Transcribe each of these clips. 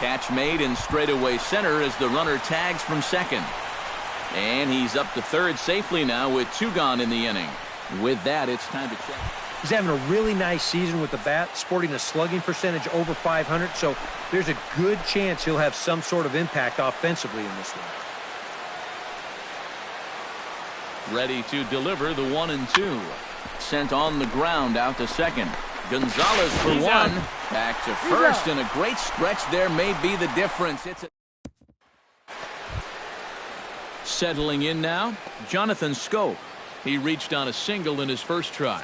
Catch made in straightaway center as the runner tags from second. And he's up to third safely now with 2 gone in the inning. With that, it's time to check. He's having a really nice season with the bat, sporting a slugging percentage over 500, so there's a good chance he'll have some sort of impact offensively in this one. Ready to deliver the 1-2. Sent on the ground out to second. Gonzalez for one. Back to first, and a great stretch there may be the difference. Settling in now, Jonathan Schoop. He reached on a single in his first try.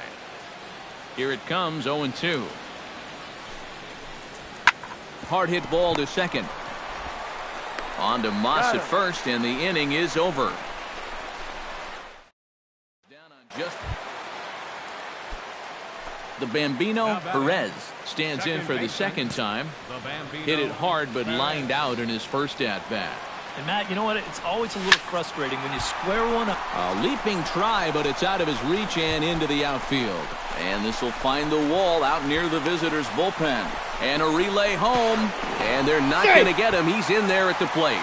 Here it comes, 0-2. Hard hit ball to second. On to Moss at first, and the inning is over. Down on just the Bambino. Perez stands in for the second time. Hit it hard, but lined out in his first at-bat. And Matt, you know what? It's always a little frustrating when you square one up. A leaping try, but it's out of his reach and into the outfield. And this will find the wall out near the visitors' bullpen. And a relay home. And they're not going to get him. He's in there at the plate.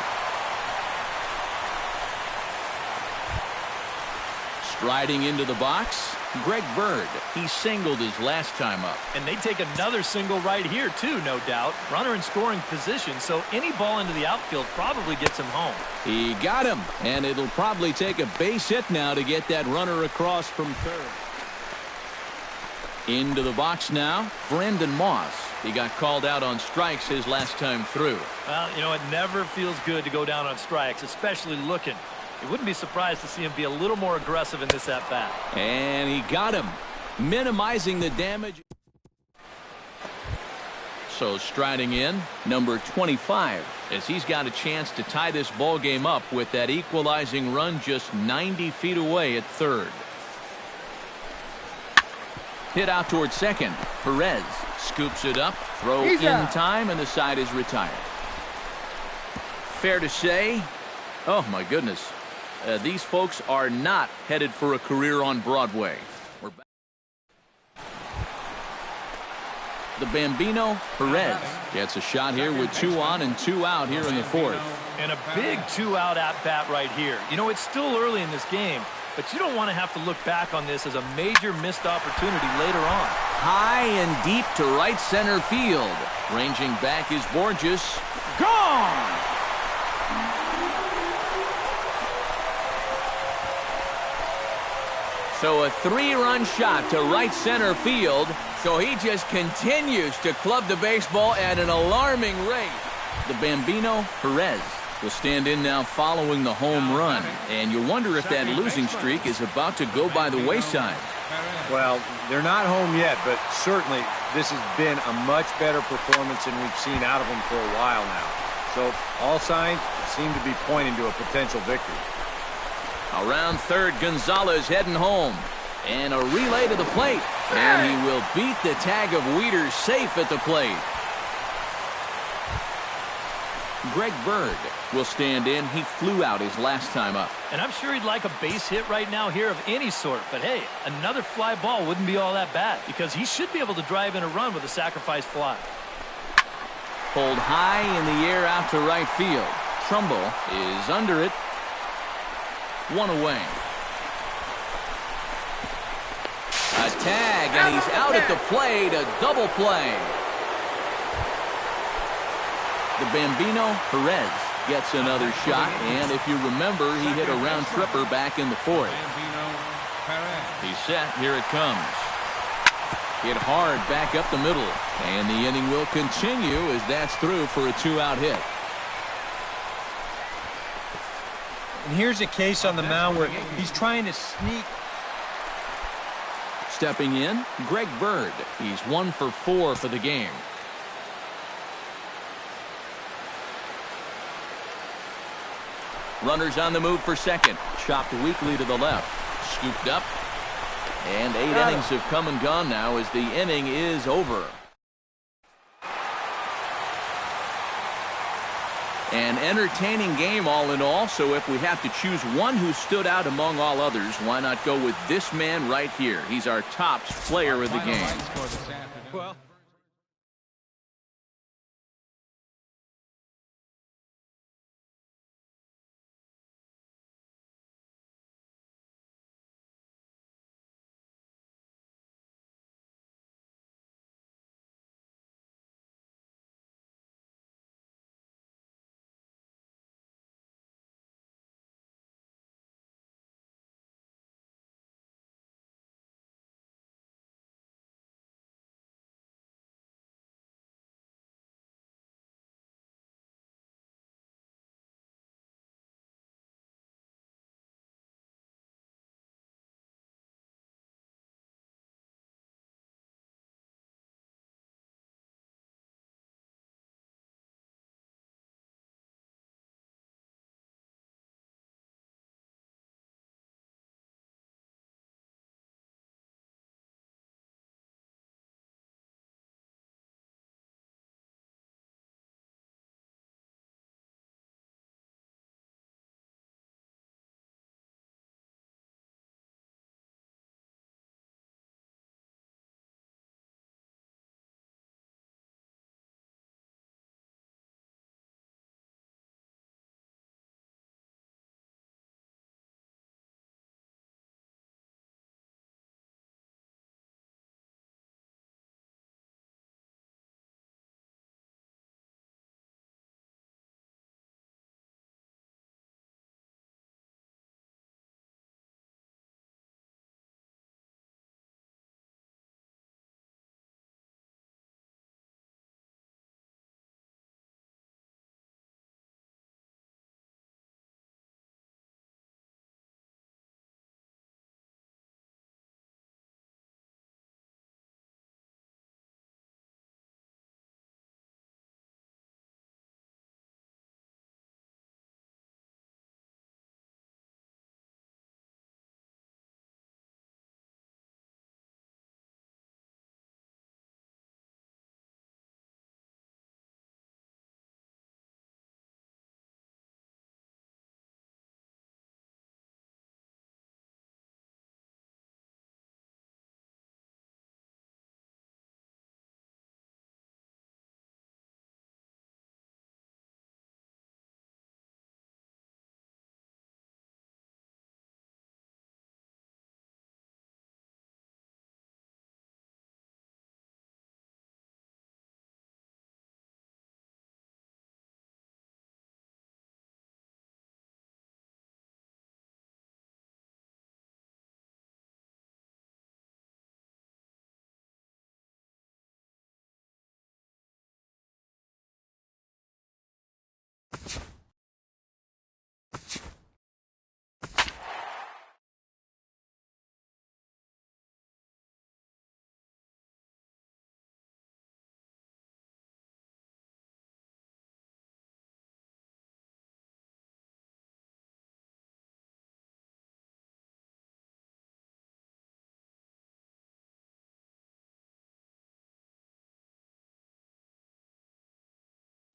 Striding into the box, Greg Bird. He singled his last time up. And they take another single right here, too, no doubt. Runner in scoring position, so any ball into the outfield probably gets him home. He got him, and it'll probably take a base hit now to get that runner across from third. Into the box now, Brandon Moss. He got called out on strikes his last time through. Well, you know, it never feels good to go down on strikes, especially looking. You wouldn't be surprised to see him be a little more aggressive in this at-bat. And he got him, minimizing the damage. So striding in, number 25, as he's got a chance to tie this ball game up with that equalizing run just 90 feet away at third. Hit out towards second. Perez scoops it up, throw in time, and the side is retired. Fair to say, oh my goodness, these folks are not headed for a career on Broadway. We're back. The Bambino. Perez gets a shot here with 2 on and 2 out here in the fourth. And a big 2-out at-bat right here. You know, it's still early in this game, but you don't want to have to look back on this as a major missed opportunity later on. High and deep to right center field. Ranging back is Borges. Gone! So a 3-run shot to right center field. So he just continues to club the baseball at an alarming rate. The Bambino. Perez will stand in now following the home run. And you wonder if that losing streak is about to go by the wayside. Well, they're not home yet, but certainly this has been a much better performance than we've seen out of them for a while now. So all signs seem to be pointing to a potential victory. Around third, Gonzalez heading home. And a relay to the plate. And he will beat the tag of Wieters safe at the plate. Greg Bird will stand in. He flew out his last time up. And I'm sure he'd like a base hit right now here of any sort. But hey, another fly ball wouldn't be all that bad, because he should be able to drive in a run with a sacrifice fly. Pulled high in the air out to right field. Trumbull is under it. 1 away. A tag, and he's out at the plate. A double play. The Bambino. Perez gets another shot, and if you remember, he hit a round tripper back in the fourth. He's set. Here it comes. Hit hard back up the middle, and the inning will continue as that's through for a 2-out hit. And here's a case on the mound where he's trying to sneak. Stepping in, Greg Bird. He's 1 for 4 for the game. Runners on the move for second. Chopped weakly to the left. Scooped up. And 8 innings have come and gone now as the inning is over. An entertaining game all in all, so if we have to choose one who stood out among all others, why not go with this man right here? He's our top player of the game.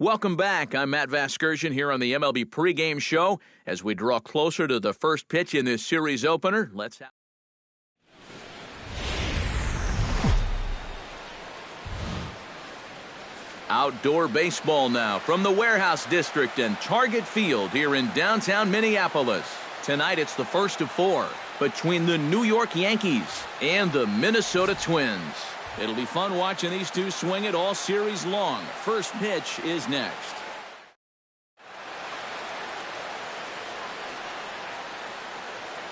Welcome back. I'm Matt Vasgersian here on the MLB pregame show. As we draw closer to the first pitch in this series opener, let's have... Outdoor baseball now from the Warehouse District and Target Field here in downtown Minneapolis. Tonight it's the first of 4 between the New York Yankees and the Minnesota Twins. It'll be fun watching these two swing it all series long. First pitch is next.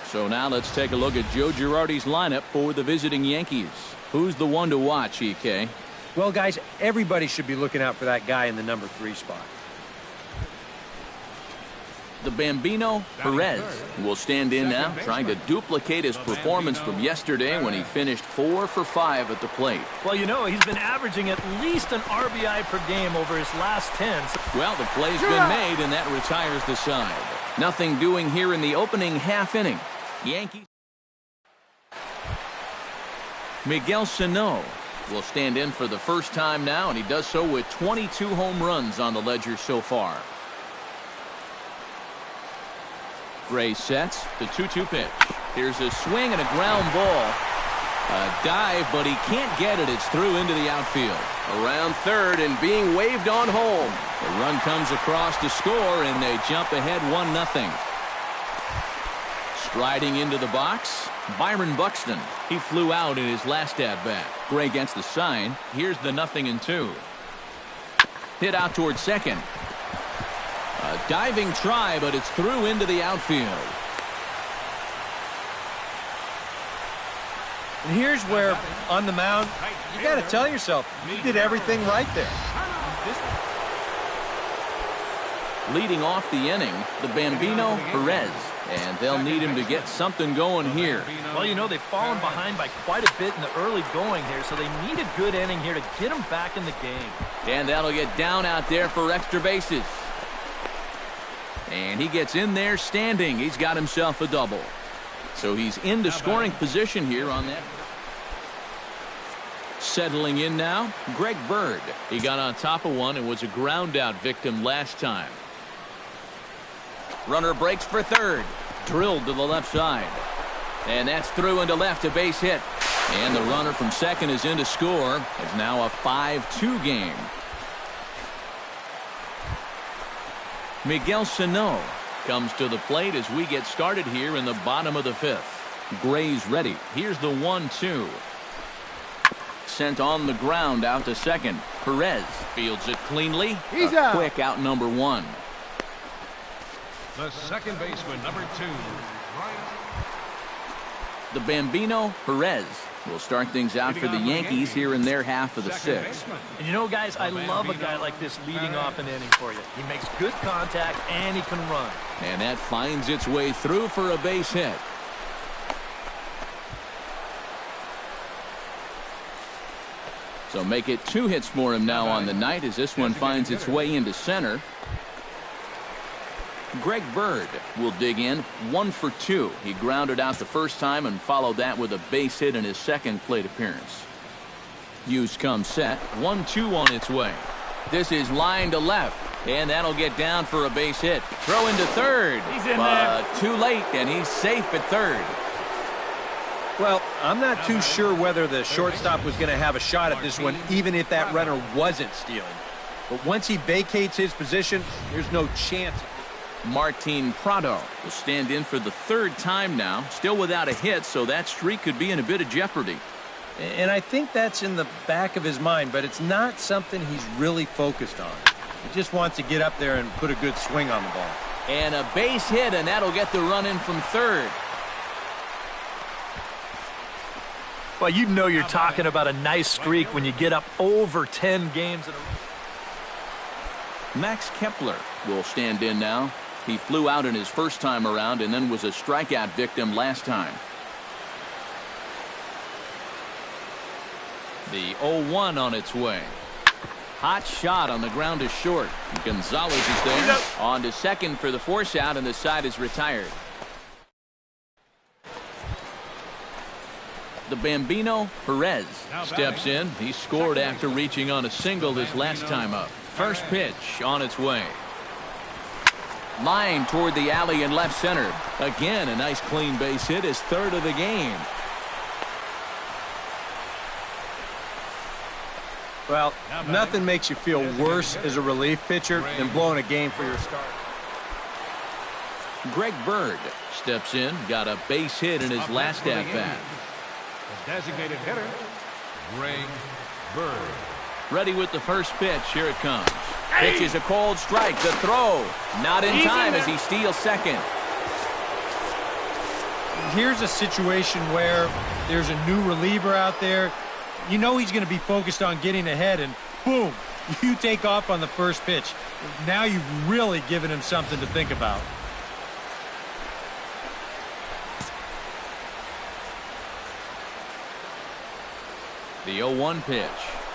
So now let's take a look at Joe Girardi's lineup for the visiting Yankees. Who's the one to watch, EK? Well, guys, everybody should be looking out for that guy in the number 3 spot. The Bambino, Perez, will stand in now, trying to duplicate his performance from yesterday when he finished 4 for 5 at the plate. Well, you know, he's been averaging at least an RBI per game over his last 10. Well, the play's been made, and that retires the side. Nothing doing here in the opening half inning. Yankees. Miguel Sano will stand in for the first time now, and he does so with 22 home runs on the ledger so far. Gray sets the 2-2 pitch. Here's a swing and a ground ball. A dive, but he can't get it. It's through into the outfield. Around third and being waved on home. The run comes across to score, and they jump ahead 1-0. Striding into the box, Byron Buxton. He flew out in his last at-bat. Gray gets the sign. Here's the 0-2. Hit out towards second. A diving try, but it's through into the outfield. And here's where, on the mound, you got to tell yourself, you did everything right there. Leading off the inning, the Bambino, Perez. And they'll need him to get something going here. Well, you know, they've fallen behind by quite a bit in the early going here, so they need a good inning here to get them back in the game. And that'll get down out there for extra bases. And he gets in there standing. He's got himself a double. So he's into scoring position here on that. Settling in now, Greg Bird. He got on top of one and was a ground out victim last time. Runner breaks for third. Drilled to the left side. And that's through into left, a base hit. And the runner from second is in to score. It's now a 5-2 game. Miguel Sano comes to the plate as we get started here in the bottom of the 5th. Gray's ready. Here's the 1-2. Sent on the ground out to second. Perez fields it cleanly. He's a out. Quick out number 1. The second baseman, number 2. The Bambino, Perez, will start things out for the Yankees here in their half of the 6th. And you know, guys, I love a guy like this leading off an inning for you. He makes good contact, and he can run. And that finds its way through for a base hit. So make it 2 hits for him now on the night as this one finds its way into center. Greg Bird will dig in 1 for 2. He grounded out the first time and followed that with a base hit in his second plate appearance. Hughes comes set. 1-2 on its way. This is line to left, and that'll get down for a base hit. Throw into third. He's in there. Too late, and he's safe at third. Well, I'm not too sure whether the shortstop was going to have a shot at this one, even if that runner wasn't stealing. But once he vacates his position, there's no chance. Martin Prado will stand in for the 3rd time now, still without a hit, so that streak could be in a bit of jeopardy. And I think that's in the back of his mind, but it's not something he's really focused on. He just wants to get up there and put a good swing on the ball. And a base hit, and that'll get the run in from third. Well, you know you're talking about a nice streak when you get up over 10 games in a row. Max Kepler will stand in now. He flew out in his first time around and then was a strikeout victim last time. The 0-1 on its way. Hot shot on the ground is short. Gonzalez is there. On to second for the force out, and the side is retired. The Bambino, Perez, steps in. He scored after reaching on a single his last time up. First pitch on its way. Line toward the alley in left center. Again, a nice clean base hit, his third of the game. Well, nothing makes you feel worse as a relief pitcher than blowing a game for your starter. Greg Bird steps in, got a base hit in his last at-bat. Designated hitter, Greg Bird. Ready with the first pitch. Here it comes. Pitch is a cold strike. The throw not in time as he steals second. Here's a situation where there's a new reliever out there. You know he's going to be focused on getting ahead, and boom, you take off on the first pitch. Now you've really given him something to think about. The 0-1 pitch.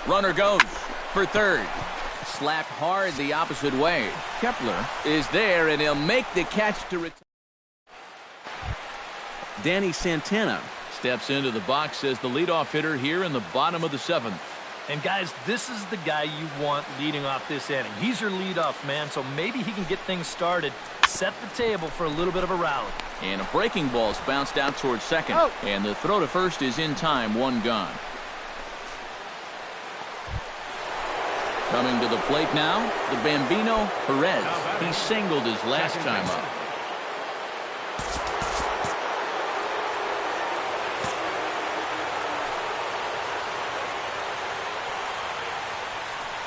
Runner goes for third. Slapped hard the opposite way. Kepler is there, and he'll make the catch to return. Danny Santana steps into the box as the leadoff hitter here in the bottom of the seventh. And guys, this is the guy you want leading off this inning. He's your leadoff man, so maybe he can get things started, set the table for a little bit of a rally. And a breaking ball's bounced out towards second. And the throw to first is in time, one gone. Coming to the plate now, the Bambino Perez. He singled his last time up.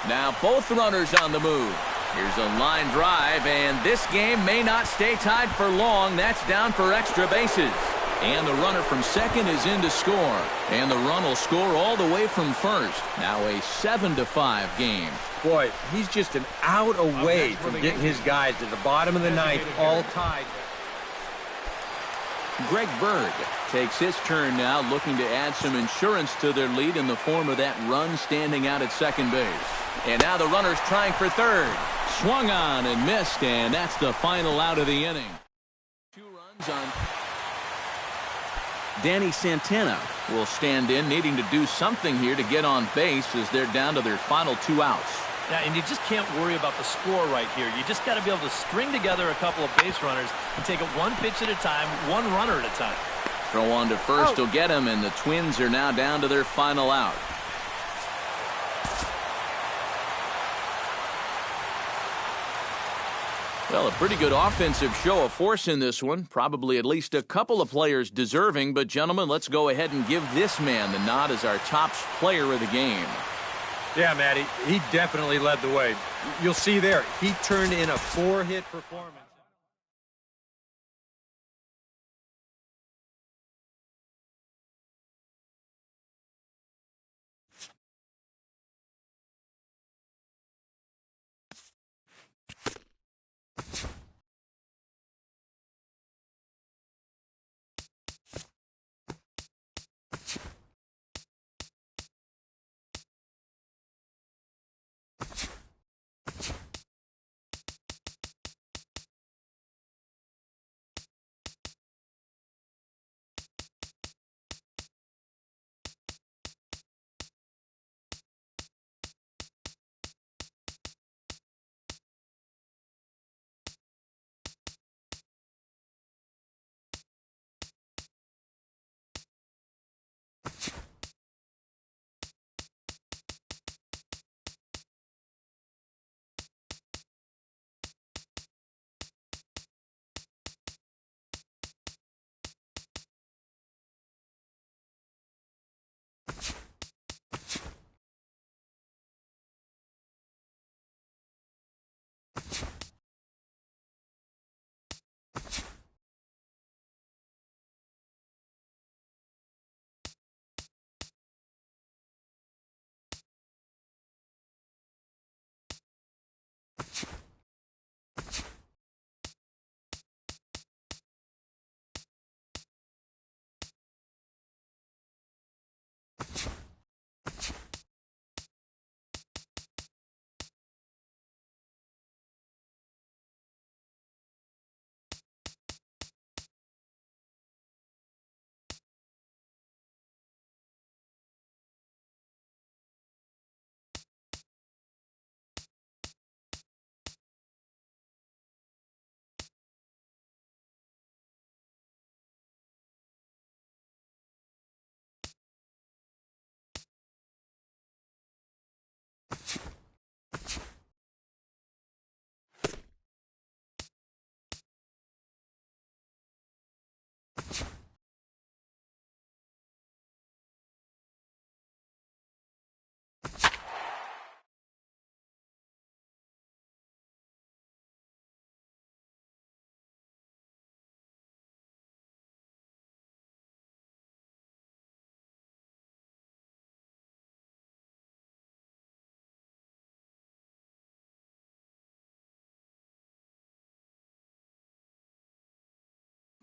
Now both runners on the move. Here's a line drive, and this game may not stay tied for long. That's down for extra bases. And the runner from second is in to score. And the run will score all the way from first. Now a 7-5 game. Boy, he's just an out away from getting his guys to the bottom of the ninth, all tied. Greg Bird takes his turn now, looking to add some insurance to their lead in the form of that run standing out at second base. And now the runner's trying for third. Swung on and missed, and that's the final out of the inning. 2 runs on. Danny Santana will stand in, needing to do something here to get on base as they're down to their final 2 outs. Yeah, and you just can't worry about the score right here. You just got to be able to string together a couple of base runners and take it one pitch at a time, one runner at a time. Throw on to first will get him, and the Twins are now down to their final out. Well, a pretty good offensive show of force in this one. Probably at least a couple of players deserving. But, gentlemen, let's go ahead and give this man the nod as our top player of the game. Yeah, Matty, he definitely led the way. You'll see there, he turned in a 4-hit performance.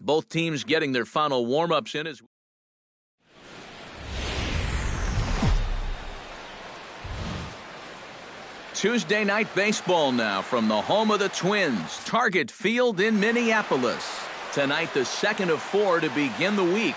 Both teams getting their final warm-ups in as Tuesday night baseball now from the home of the Twins, Target Field in Minneapolis. Tonight, the second of 4 to begin the week.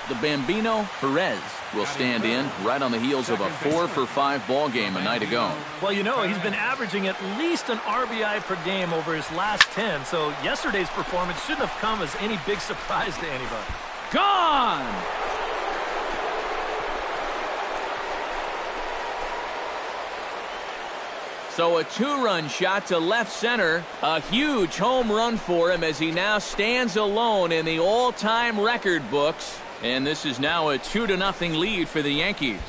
The Bambino Perez will stand in right on the heels of a 4-for-5 ball game a night ago. Well, you know, he's been averaging at least an RBI per game over his last 10, so yesterday's performance shouldn't have come as any big surprise to anybody. Gone! So a 2-run shot to left center. A huge home run for him as he now stands alone in the all-time record books. And this is now a 2-0 lead for the Yankees.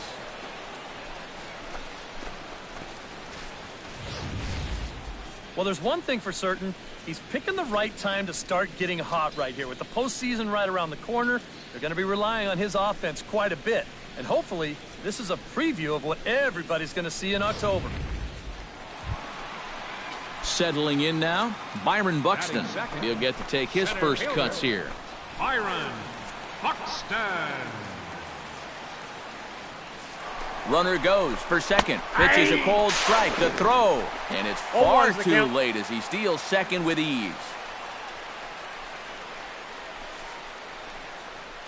Well, there's one thing for certain. He's picking the right time to start getting hot right here. With the postseason right around the corner, they're going to be relying on his offense quite a bit. And hopefully, this is a preview of what everybody's going to see in October. Settling in now, Byron Buxton. He'll get to take his first cuts here. Byron Buxton. Runner goes for second. Pitches a cold strike. The throw. And it's far too late as he steals second with ease.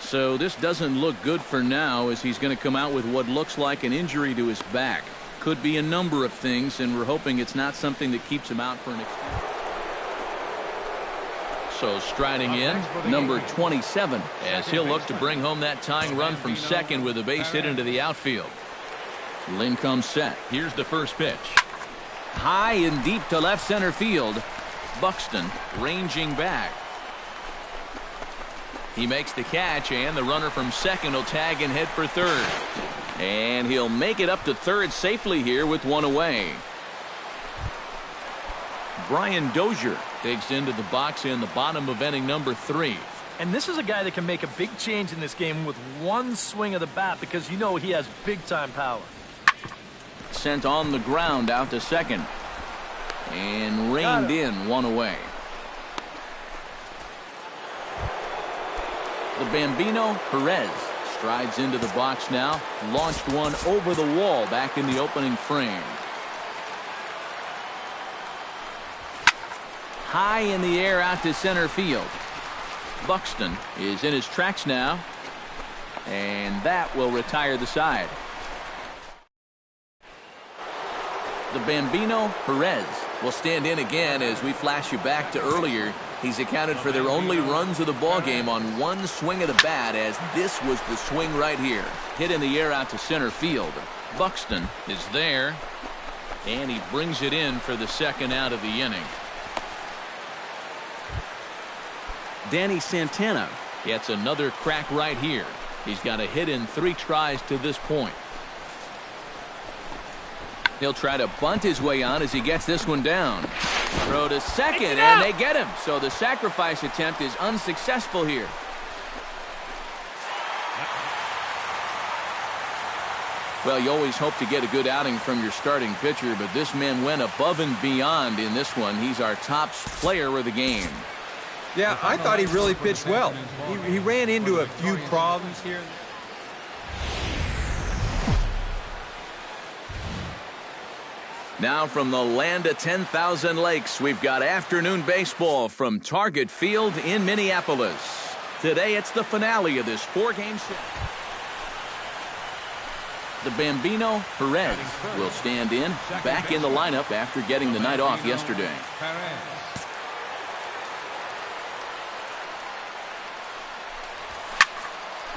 So this doesn't look good for now as he's going to come out with what looks like an injury to his back. Could be a number of things, and we're hoping it's not something that keeps him out for an extended. So striding in, number 27, as he'll look to bring home that tying run from second with a base hit into the outfield. Lynn comes set. Here's the first pitch. High and deep to left center field. Buxton ranging back. He makes the catch, and the runner from second will tag and head for third. And he'll make it up to third safely here with one away. Brian Dozier digs into the box in the bottom of inning number 3. And this is a guy that can make a big change in this game with one swing of the bat because you know he has big-time power. Sent on the ground out to second. And reined in one away. The Bambino Perez strides into the box now. Launched one over the wall back in the opening frame. High in the air out to center field. Buxton is in his tracks now. And that will retire the side. The Bambino Perez will stand in again as we flash you back to earlier. He's accounted for their only runs of the ballgame on one swing of the bat, as this was the swing right here. Hit in the air out to center field. Buxton is there, and he brings it in for the second out of the inning. Danny Santana gets another crack right here. He's got a hit in 3 tries to this point. He'll try to bunt his way on as he gets this one down. Throw to second, and they get him. So the sacrifice attempt is unsuccessful here. Well, you always hope to get a good outing from your starting pitcher, but this man went above and beyond in this one. He's our top player of the game. Yeah, I thought he really pitched well. He ran into a few problems here. Now from the land of 10,000 lakes, we've got afternoon baseball from Target Field in Minneapolis. Today it's the finale of this 4-game set. The Bambino Perez will stand in, back in the lineup after getting the night off yesterday.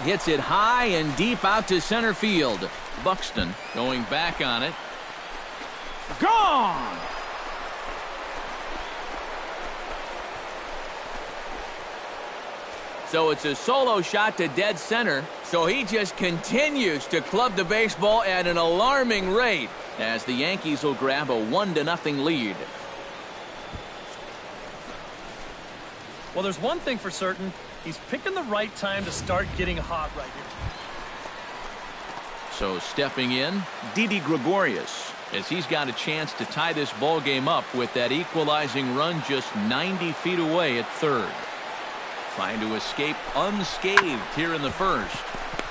Hits it high and deep out to center field. Buxton going back on it. Gone! So it's a solo shot to dead center. So he just continues to club the baseball at an alarming rate as the Yankees will grab a 1-0 lead. Well, there's one thing for certain. He's picking the right time to start getting hot right here. So stepping in, Didi Gregorius. as he's got a chance to tie this ball game up with that equalizing run just 90 feet away at third. Trying to escape unscathed here in the first.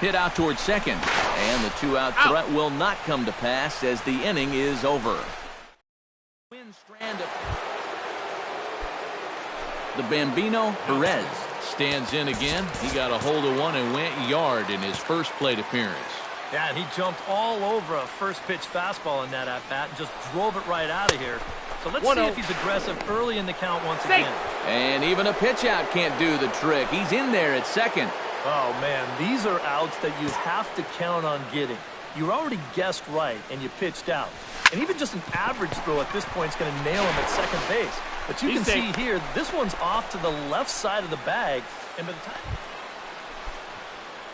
Hit out towards second, and the two-out threat will not come to pass as the inning is over. The Bambino Perez stands in again. He got a hold of one and went yard in his first plate appearance. Yeah, and he jumped all over a first pitch fastball in that at-bat and just drove it right out of here. So let's see if he's aggressive early in the count once again. And even a pitch out can't do the trick. He's in there at second. Oh, man, these are outs that you have to count on getting. You already guessed right, and you pitched out. And even just an average throw at this point is going to nail him at second base. But you can see here, this one's off to the left side of the bag. And by the time...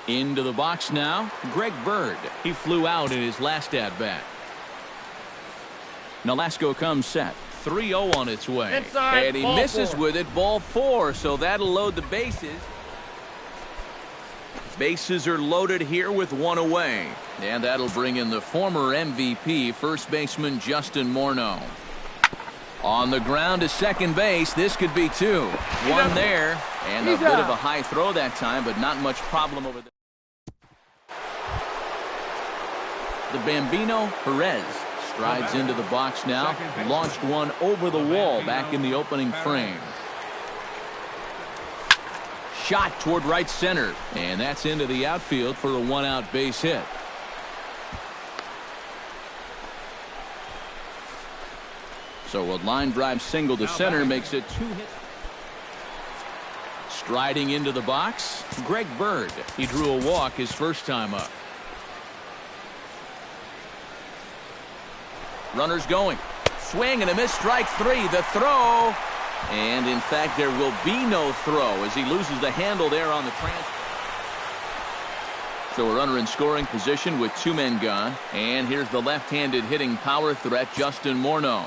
Into the box now, Greg Bird. He flew out in his last at-bat. Nolasco comes set. 3-0 on its way. Inside, and he misses with it, ball 4, so that'll load the bases. Bases are loaded here with one away. And that'll bring in the former MVP, first baseman Justin Morneau. On the ground to second base, this could be 2. One there, and a bit of a high throw that time, but not much problem over there. The Bambino Perez strides into the box now. Launched one over the wall back in the opening frame. Shot toward right center, and that's into the outfield for a one-out base hit. So a line drive single to center makes it 2 hits. Striding into the box, Greg Bird. He drew a walk his first time up. Runners going. Swing and a miss, strike 3. The throw. And in fact, there will be no throw as he loses the handle there on the transfer. So a runner in scoring position with 2 men gone. And here's the left-handed hitting power threat, Justin Morneau.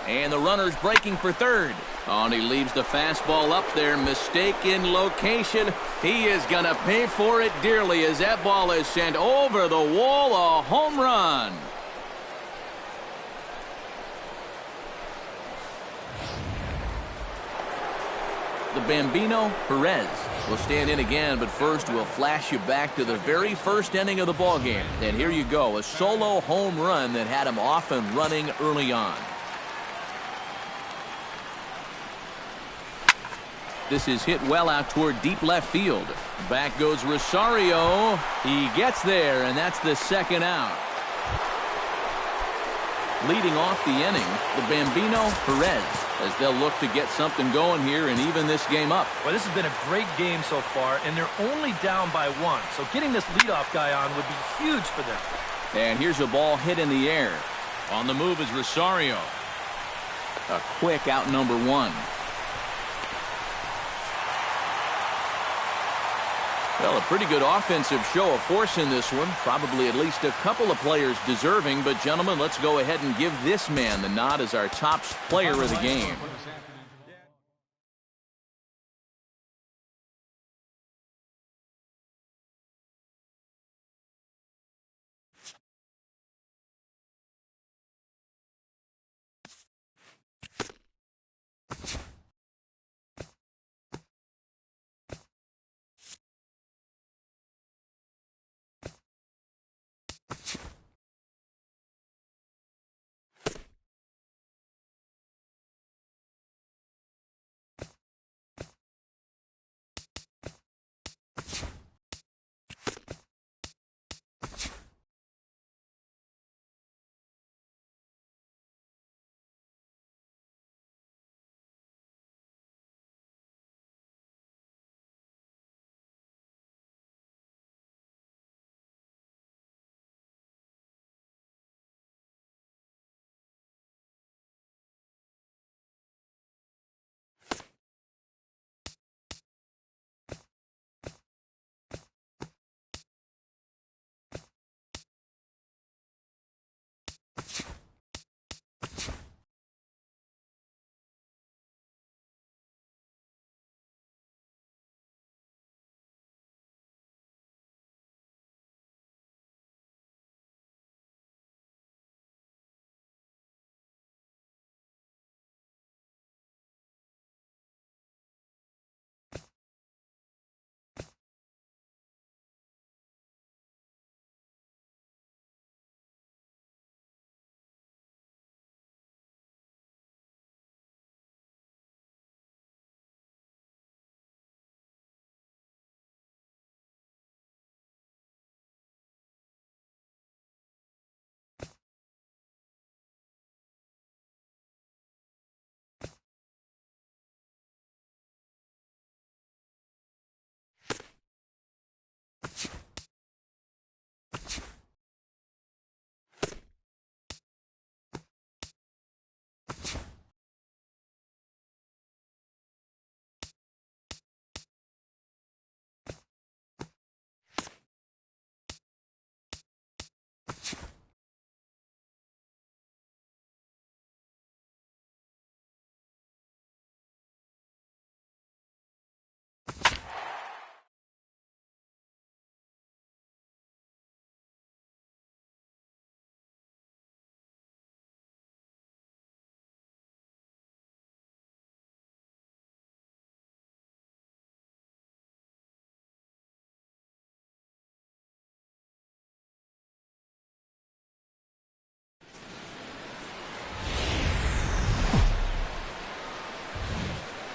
And the runner's breaking for third. Oh, and he leaves the fastball up there. Mistake in location. He is going to pay for it dearly as that ball is sent over the wall. A home run. The Bambino Perez will stand in again, but first we'll flash you back to the very first inning of the ballgame. And here you go, a solo home run that had him off and running early on. This is hit well out toward deep left field. Back goes Rosario. He gets there, and that's the second out. Leading off the inning, the Bambino Perez, as they'll look to get something going here and even this game up. Well, this has been a great game so far, and they're only down by 1. So getting this leadoff guy on would be huge for them. And here's a ball hit in the air. On the move is Rosario. A quick out number 1. Well, a pretty good offensive show of force in this one. Probably at least a couple of players deserving. But, gentlemen, let's go ahead and give this man the nod as our top player of the game.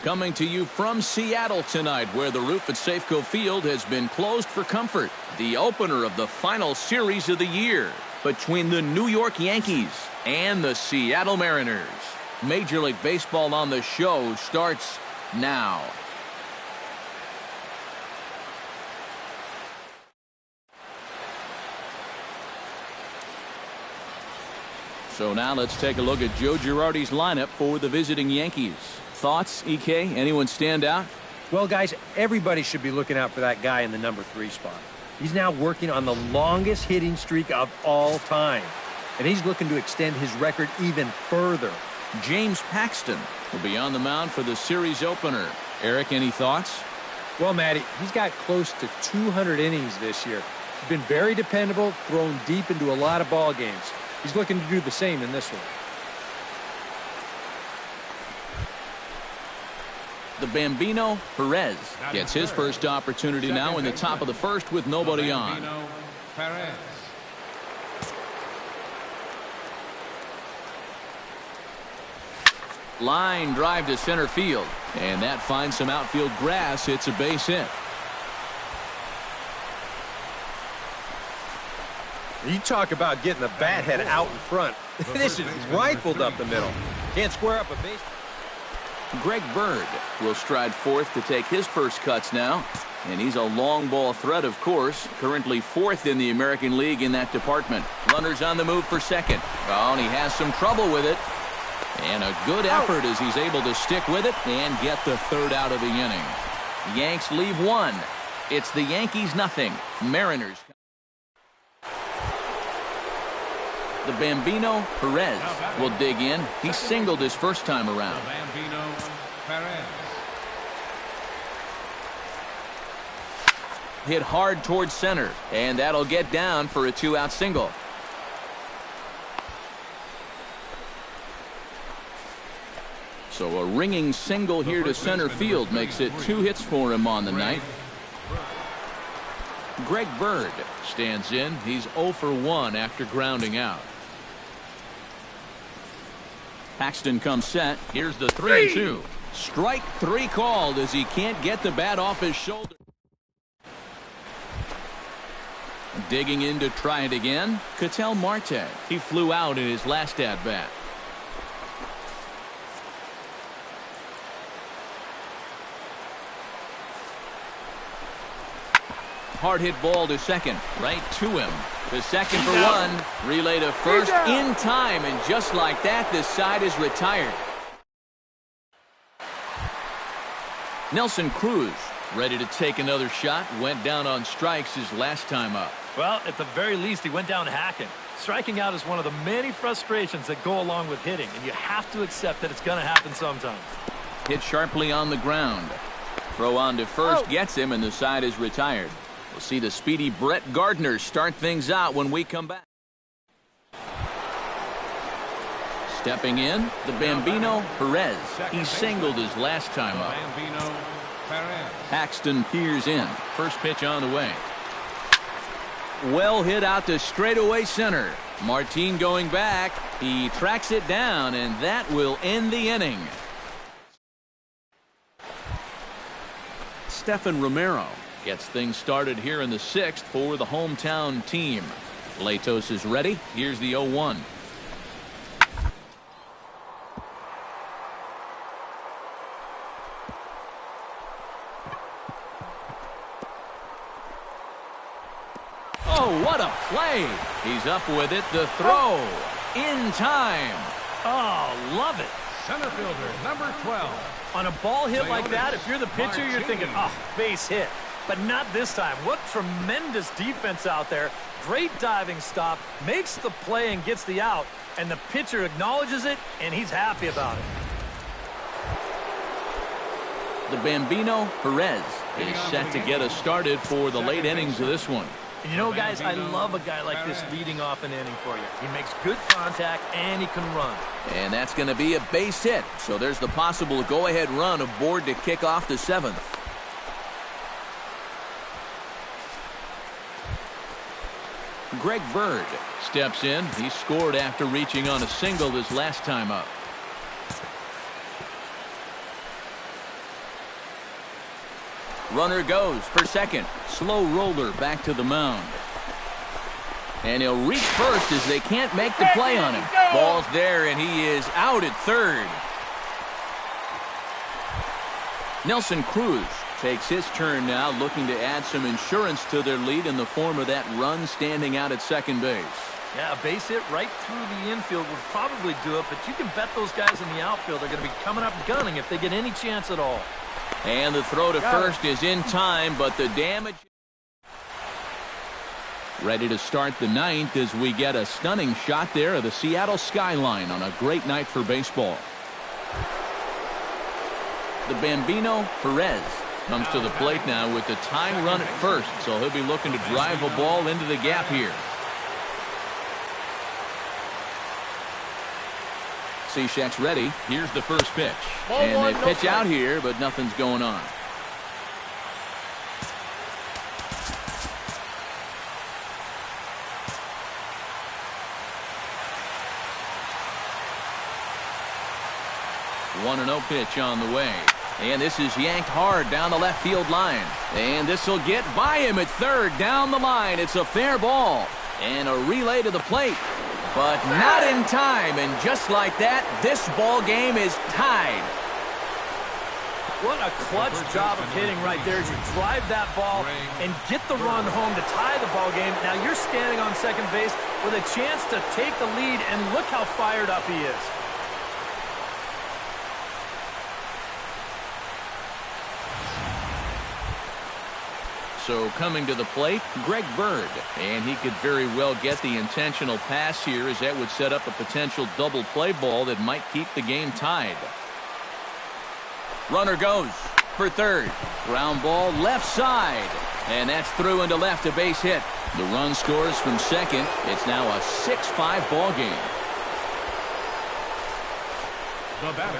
Coming to you from Seattle tonight, where the roof at Safeco Field has been closed for comfort. The opener of the final series of the year between the New York Yankees and the Seattle Mariners. Major League Baseball on the show starts now. So now let's take a look at Joe Girardi's lineup for the visiting Yankees. Thoughts, EK? Anyone stand out? Well, guys, everybody should be looking out for that guy in the number 3 spot. He's now working on the longest hitting streak of all time, and he's looking to extend his record even further. James Paxton will be on the mound for the series opener. Eric, any thoughts? Well, Matty, he's got close to 200 innings this year. He's been very dependable, thrown deep into a lot of ball games. He's looking to do the same in this one. The Bambino, Perez, gets his first opportunity now in the top of the first with nobody on. Line drive to center field, and that finds some outfield grass. It's a base hit. You talk about getting the bat head out in front. This is rifled up the middle. Can't square up a base. Greg Bird will stride forth to take his first cuts now. And he's a long ball threat, of course. Currently 4th in the American League in that department. Runners on the move for second. Oh, and he has some trouble with it. And a good effort as he's able to stick with it and get the 3rd out of the inning. Yanks leave 1. It's the Yankees nothing. Mariners. The Bambino, Perez, will dig in. He singled his first time around. Hit hard towards center, and that'll get down for a 2-out single. So a ringing single here to center field makes it 2 hits for him on the night. Greg Bird stands in. He's 0 for 1 after grounding out. Paxton comes set. Here's the 3-2. Strike 3 called as he can't get the bat off his shoulder. Digging in to try it again, Ketel Marte. He flew out in his last at-bat. Hard hit ball to second, right to him. The second for 1. Relay to first in time, and just like that, this side is retired. Nelson Cruz ready to take another shot. Went down on strikes his last time up. Well, at the very least, he went down hacking. Striking out is one of the many frustrations that go along with hitting, and you have to accept that it's going to happen sometimes. Hit sharply on the ground. Throw on to first gets him, and the side is retired. We'll see the speedy Brett Gardner start things out when we come back. Stepping in, the Bambino, Perez. He singled his last time up. Paxton peers in. First pitch on the way. Well hit out to straightaway center. Martin going back. He tracks it down, and that will end the inning. Stephan Romero gets things started here in the 6th for the hometown team. Latos is ready. Here's the 0-1. Oh, what a play. He's up with it. The throw in time. Oh, love it. Center fielder, number 12. On a ball hit like that, if you're the pitcher, you're thinking, oh, base hit. But not this time. What tremendous defense out there. Great diving stop. Makes the play and gets the out. And the pitcher acknowledges it, and he's happy about it. The Bambino, Perez, is set to get us started for the late innings of this one. And you know, guys, I love a guy like this leading off an inning for you. He makes good contact, and he can run. And that's going to be a base hit. So there's the possible go-ahead run aboard to kick off the 7th. Greg Bird steps in. He scored after reaching on a single his last time up. Runner goes for second. Slow roller back to the mound. And he'll reach first as they can't make the play on him. Ball's there, and he is out at third. Nelson Cruz takes his turn now, looking to add some insurance to their lead in the form of that run standing out at second base. Yeah, a base hit right through the infield would probably do it, but you can bet those guys in the outfield are going to be coming up gunning if they get any chance at all. And the throw to first is in time, but the damage... Ready to start the ninth as we get a stunning shot there of the Seattle skyline on a great night for baseball. The Bambino Perez comes to the plate now with the tying run at first, so he'll be looking to drive a ball into the gap here. Cishek's ready. Here's the first pitch. And they pitch out here, but nothing's going on. One and 0 pitch on the way. And this is yanked hard down the left field line. And this will get by him at third down the line. It's a fair ball. And a relay to the plate. But not in time. And just like that, this ball game is tied. What a clutch job of hitting right there as you drive that ball and get the run home to tie the ball game. Now you're standing on second base with a chance to take the lead, and look how fired up he is. So coming to the plate, Greg Bird. And he could very well get the intentional pass here, as that would set up a potential double play ball that might keep the game tied. Runner goes for third. Ground ball left side. And that's through into left, a base hit. The run scores from second. It's now a 6-5 ball game. The batter,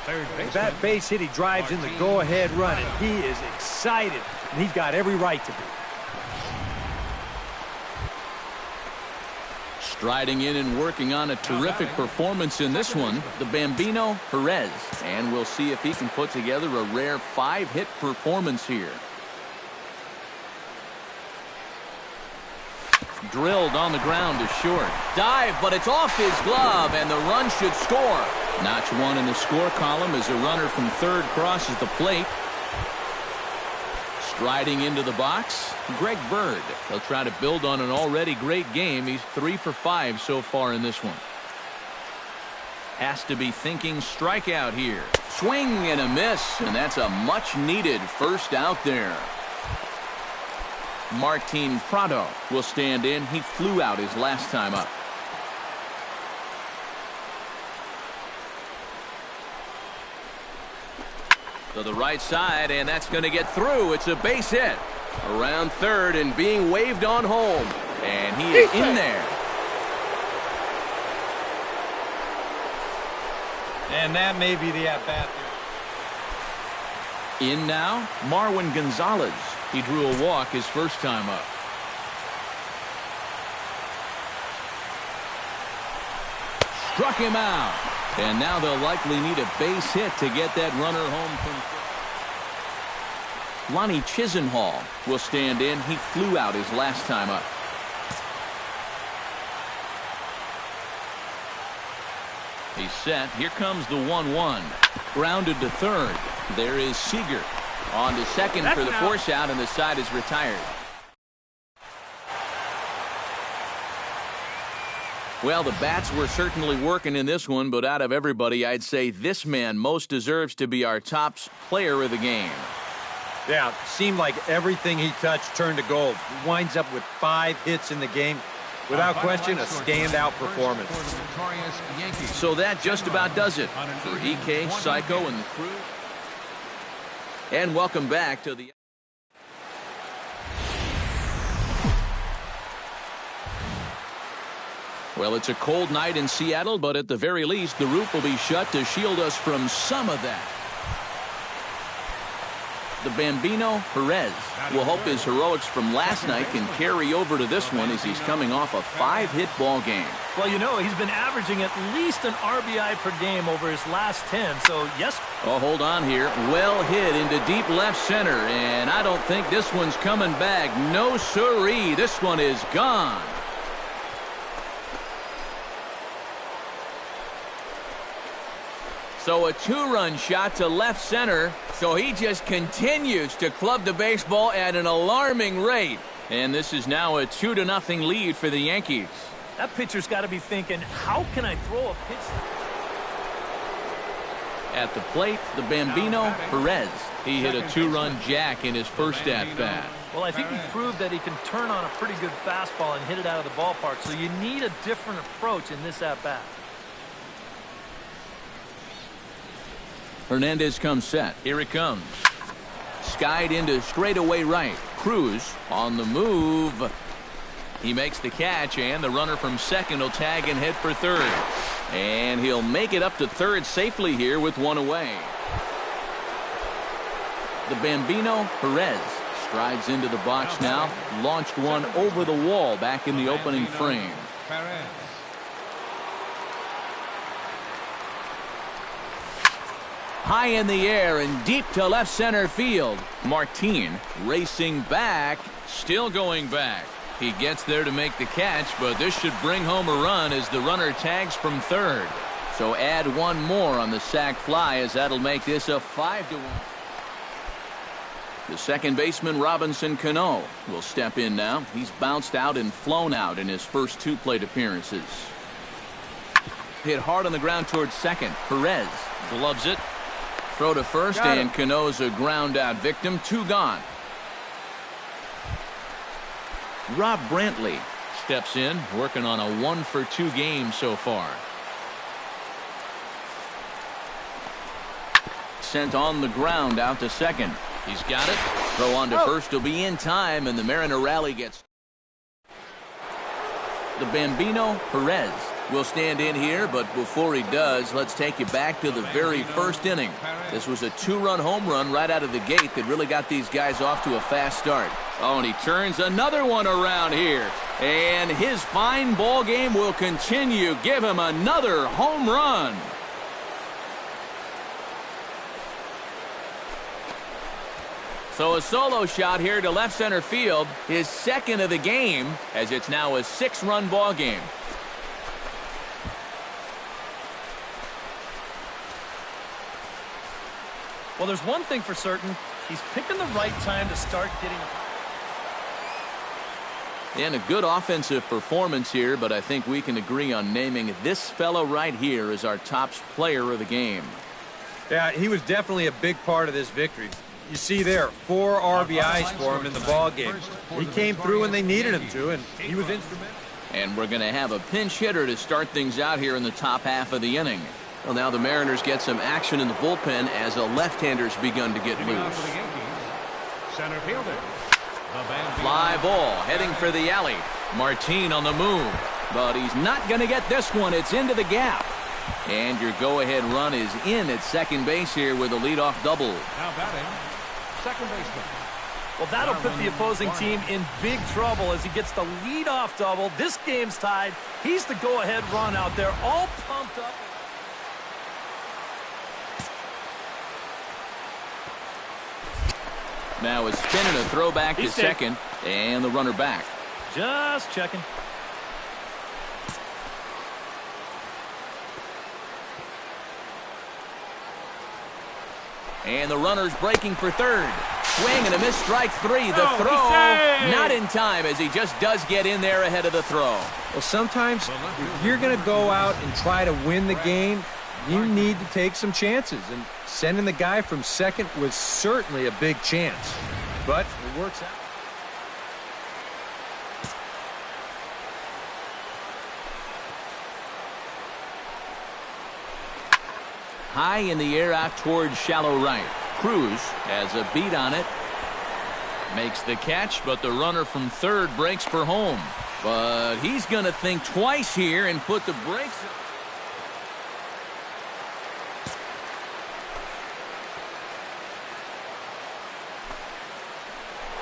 third baseman. That base hit, he drives in the go-ahead run, and he is excited. And he's got every right to be. Striding in and working on a terrific performance in this one, the Bambino Perez. And we'll see if he can put together a rare 5-hit performance here. Drilled on the ground to short. Dive, but it's off his glove, and the run should score. Notch one in the score column as a runner from third crosses the plate. Striding into the box, Greg Bird. He'll try to build on an already great game. He's 3 for 5 so far in this one. Has to be thinking strikeout here. Swing and a miss, and that's a much-needed first out there. Martin Prado will stand in. He flew out his last time up. To the right side, and that's going to get through. It's a base hit. Around third and being waved on home. And he is in there. And that may be the at-bat there. In now, Marwin Gonzalez. He drew a walk his first time up. Struck him out. And now they'll likely need a base hit to get that runner home from... Lonnie Chisenhall will stand in. He flew out his last time up. He's set. Here comes the 1-1. Grounded to third. There is Seager. On to second for the force out, and the side is retired. Well, the bats were certainly working in this one, but out of everybody, I'd say this man most deserves to be our top player of the game. Yeah, seemed like everything he touched turned to gold. He winds up with 5 hits in the game. Without question, a standout performance. So that just about does it for EK, Psycho, and the crew. And welcome back to the... Well, it's a cold night in Seattle, but at the very least, the roof will be shut to shield us from some of that. the Bambino Perez. We'll hope his heroics from last night can carry over to this one as he's coming off a 5-hit ball game. Well, you know, he's been averaging at least an RBI per game over his last 10, so yes. Oh, hold on here. Well hit into deep left center, and I don't think this one's coming back. No siree, this one is gone. So a 2-run shot to left center, so he just continues to club the baseball at an alarming rate. And this is now a 2-0 lead for the Yankees. That pitcher's got to be thinking, how can I throw a pitch? At the plate, the Bambino Perez. He hit a 2-run jack in his first at-bat. Well, I think he proved that he can turn on a pretty good fastball and hit it out of the ballpark, so you need a different approach in this at-bat. Hernandez comes set. Here it comes. Skied into straightaway right. Cruz on the move. He makes the catch, and the runner from second will tag and head for third. And he'll make it up to third safely here with one away. The Bambino Perez strides into the box now. Launched one over the wall back in the opening frame. High in the air and deep to left center field. Martin racing back, still going back. He gets there to make the catch, but this should bring home a run as the runner tags from third. So add one more on the sac fly as that'll make this a 5-1. The second baseman, Robinson Cano, will step in now. He's bounced out and flown out in his first 2 plate appearances. Hit hard on the ground towards second. Perez gloves it. Throw to first, and Cano's a ground out victim. 2 gone. Rob Brantley steps in, working on a 1-for-2 game so far. Sent on the ground out to second. He's got it. Throw on to first will be in time, and the Mariner rally gets. The Bambino Perez will stand in here, but before he does, let's take you back to the very first inning. This was a 2-run home run right out of the gate that really got these guys off to a fast start. Oh, and he turns another one around here. And his fine ball game will continue. Give him another home run. So a solo shot here to left center field, his second of the game, as it's now a 6-run ball game. Well, there's one thing for certain. He's picking the right time to start getting. And a good offensive performance here, but I think we can agree on naming this fellow right here as our top player of the game. Yeah, he was definitely a big part of this victory. You see there, 4 RBIs for him in the ball game. He came through when they needed him to, and he was instrumental. And we're going to have a pinch hitter to start things out here in the top half of the inning. Well, now the Mariners get some action in the bullpen as a left-hander's begun to get loose. Center fielder. Fly ball heading for the alley. Martin on the move, but he's not going to get this one. It's into the gap. And your go-ahead run is in at second base here with a leadoff double. Now batting, second baseman. Well, that'll put the opposing team in big trouble as he gets the leadoff double. This game's tied. He's the go-ahead run out there, all pumped up. Now a spin and a throwback to second, and the runner back. Just checking. And the runner's breaking for third. Swing and a miss, strike 3. The throw not in time as he just does get in there ahead of the throw. Well, sometimes if you're going to go out and try to win the game, you need to take some chances. And sending the guy from second was certainly a big chance. But it works out. High in the air out towards shallow right. Cruz has a beat on it. Makes the catch, but the runner from third breaks for home. But he's going to think twice here and put the brakes on.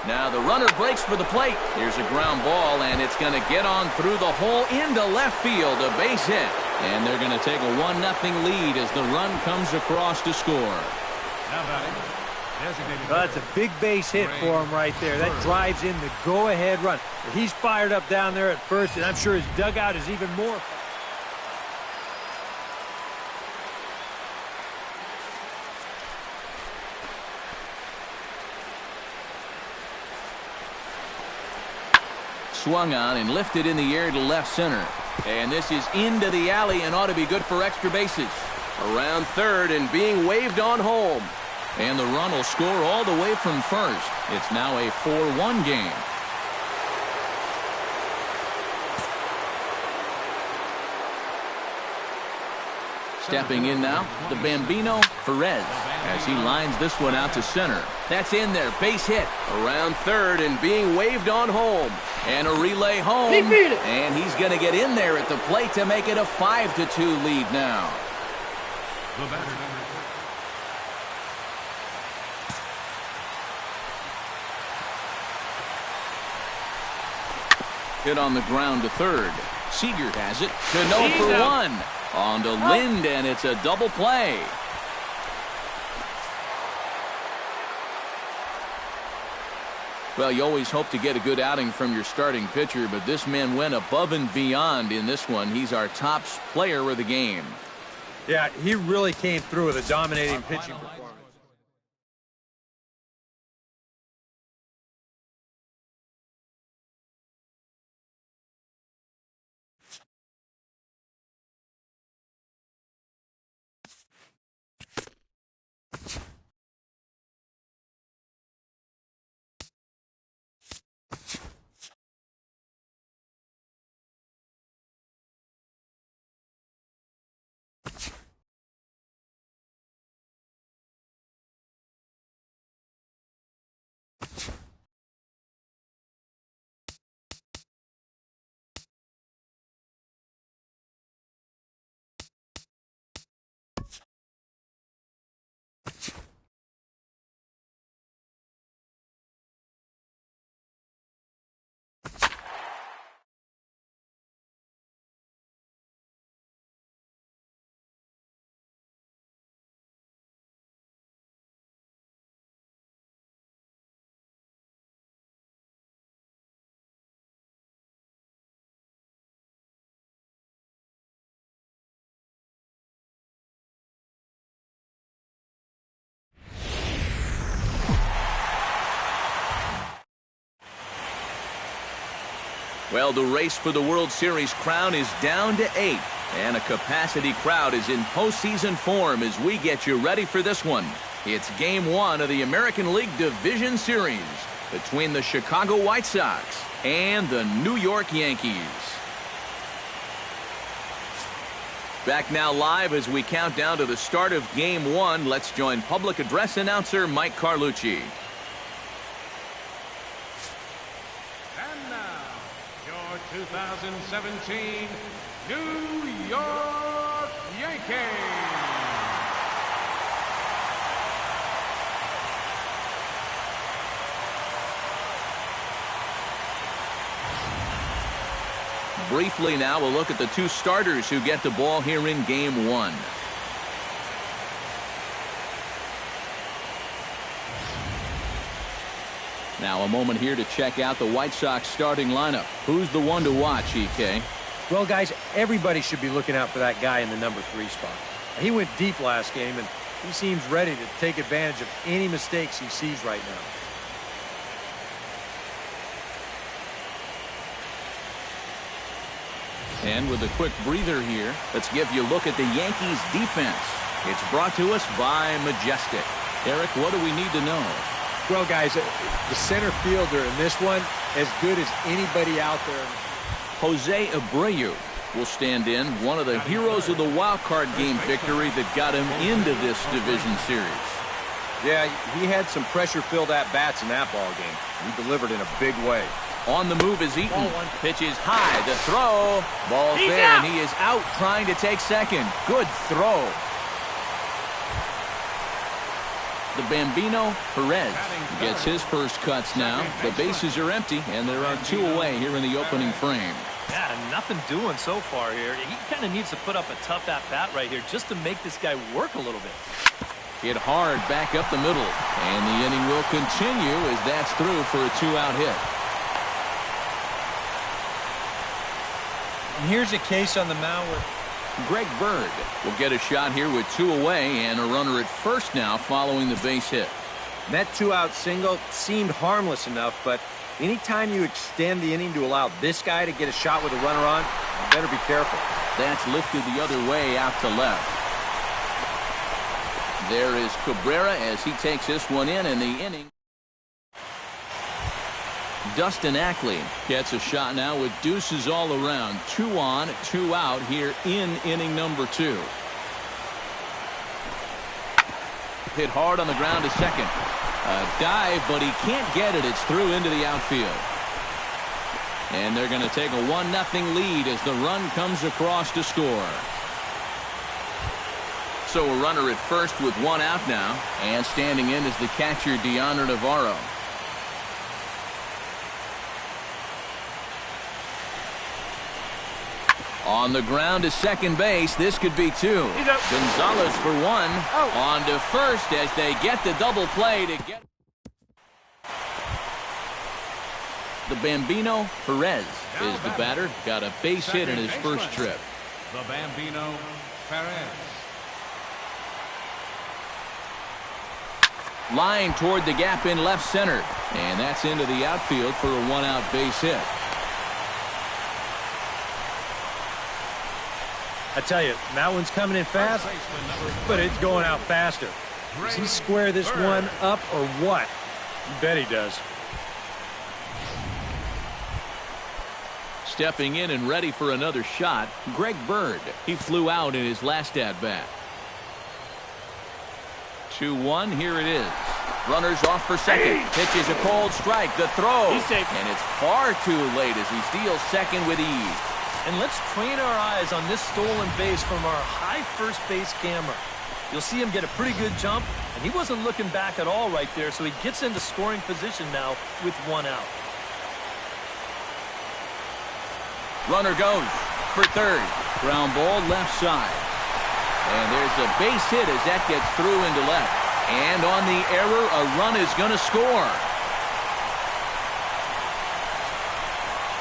Now the runner breaks for the plate. Here's a ground ball, and it's going to get on through the hole into left field, a base hit. And they're going to take a 1-0 lead as the run comes across to score. Now batting, designated That's a big base hit for him right there. That drives in the go-ahead run. He's fired up down there at first, and I'm sure his dugout is even more. Swung on and lifted in the air to left center. And this is into the alley and ought to be good for extra bases. Around third and being waved on home. And the run will score all the way from first. It's now a 4-1 game. Stepping in now, the Bambino, Perez, as he lines this one out to center. That's in there, base hit. Around third and being waved on home. And a relay home. And he's going to get in there at the plate to make it a 5-2 lead now. the batter, number 2. Hit on the ground to third. Seager has it. Cano for one. On to Lind, and it's a double play. Well, you always hope to get a good outing from your starting pitcher, but this man went above and beyond in this one. He's our top player of the game. Yeah, he really came through with a dominating pitching performance. Well, the race for the World Series crown is down to 8, and a capacity crowd is in postseason form as we get you ready for this one. It's Game 1 of the American League Division Series between the Chicago White Sox and the New York Yankees. Back now live as we count down to the start of Game 1. Let's join public address announcer Mike Carlucci. 2017 New York Yankees. Briefly now, we'll look at the two starters who get the ball here in Game 1. Now a moment here to check out the White Sox starting lineup. Who's the one to watch, EK? Well, guys, everybody should be looking out for that guy in the number 3 spot. He went deep last game, and he seems ready to take advantage of any mistakes he sees right now. And with a quick breather here, let's give you a look at the Yankees defense. It's brought to us by Majestic. Eric, what do we need to know? Well, guys, the center fielder in this one, as good as anybody out there. Jose Abreu will stand in, one of the heroes of the wild card game victory that got him into this division series. Yeah, he had some pressure-filled at-bats in that ball game. He delivered in a big way. On the move is Eaton. Pitches high, the throw. Ball's there, and he is out trying to take second. Good throw. The Bambino, Perez, gets his first cuts now. The bases are empty, and there are 2 away here in the opening frame. Yeah, nothing doing so far here. He kind of needs to put up a tough at-bat right here just to make this guy work a little bit. Hit hard back up the middle, and the inning will continue as that's through for a 2-out hit. And here's a case on the mound where Greg Bird will get a shot here with 2 away and a runner at first now following the base hit. That 2-out single seemed harmless enough, but anytime you extend the inning to allow this guy to get a shot with a runner on, you better be careful. That's lifted the other way out to left. There is Cabrera as he takes this one in the inning. Dustin Ackley gets a shot now with deuces all around. 2 on, 2 out here in inning number 2. Hit hard on the ground to second. A dive, but he can't get it. It's through into the outfield. And they're going to take a 1-0 lead as the run comes across to score. So a runner at first with 1 out now. And standing in is the catcher, Deandre Navarro. On the ground to second base. This could be 2. Gonzalez for 1. On to first as they get the double play to get. The Bambino, Perez, is the batter. Got a base hit in his first trip. The Bambino, Perez. Line toward the gap in left center. And that's into the outfield for a 1-out base hit. I tell you, that one's coming in fast, but it's going out faster. Does he square this one up or what? You bet he does. Stepping in and ready for another shot, Greg Bird. He flew out in his last at-bat. 2-1, here it is. Runners off for second. Pitches a cold strike. The throw. And it's far too late as he steals second with ease. And let's train our eyes on this stolen base from our high first base camera. You'll see him get a pretty good jump, and he wasn't looking back at all right there, so he gets into scoring position now with 1 out. Runner goes for third. Ground ball left side. And there's a base hit as that gets through into left. And on the error, a run is going to score.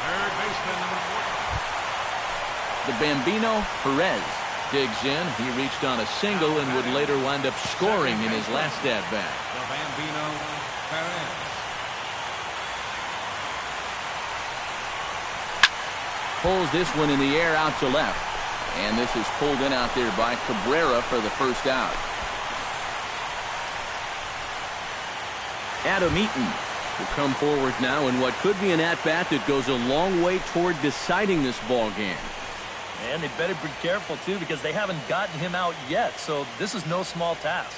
Third baseman, number 4. The Bambino, Perez, digs in. He reached on a single and would later wind up scoring in his last at-bat. The Bambino, Perez. Pulls this one in the air out to left. And this is pulled in out there by Cabrera for the first out. Adam Eaton will come forward now in what could be an at-bat that goes a long way toward deciding this ball game. And they better be careful, too, because they haven't gotten him out yet, so this is no small task.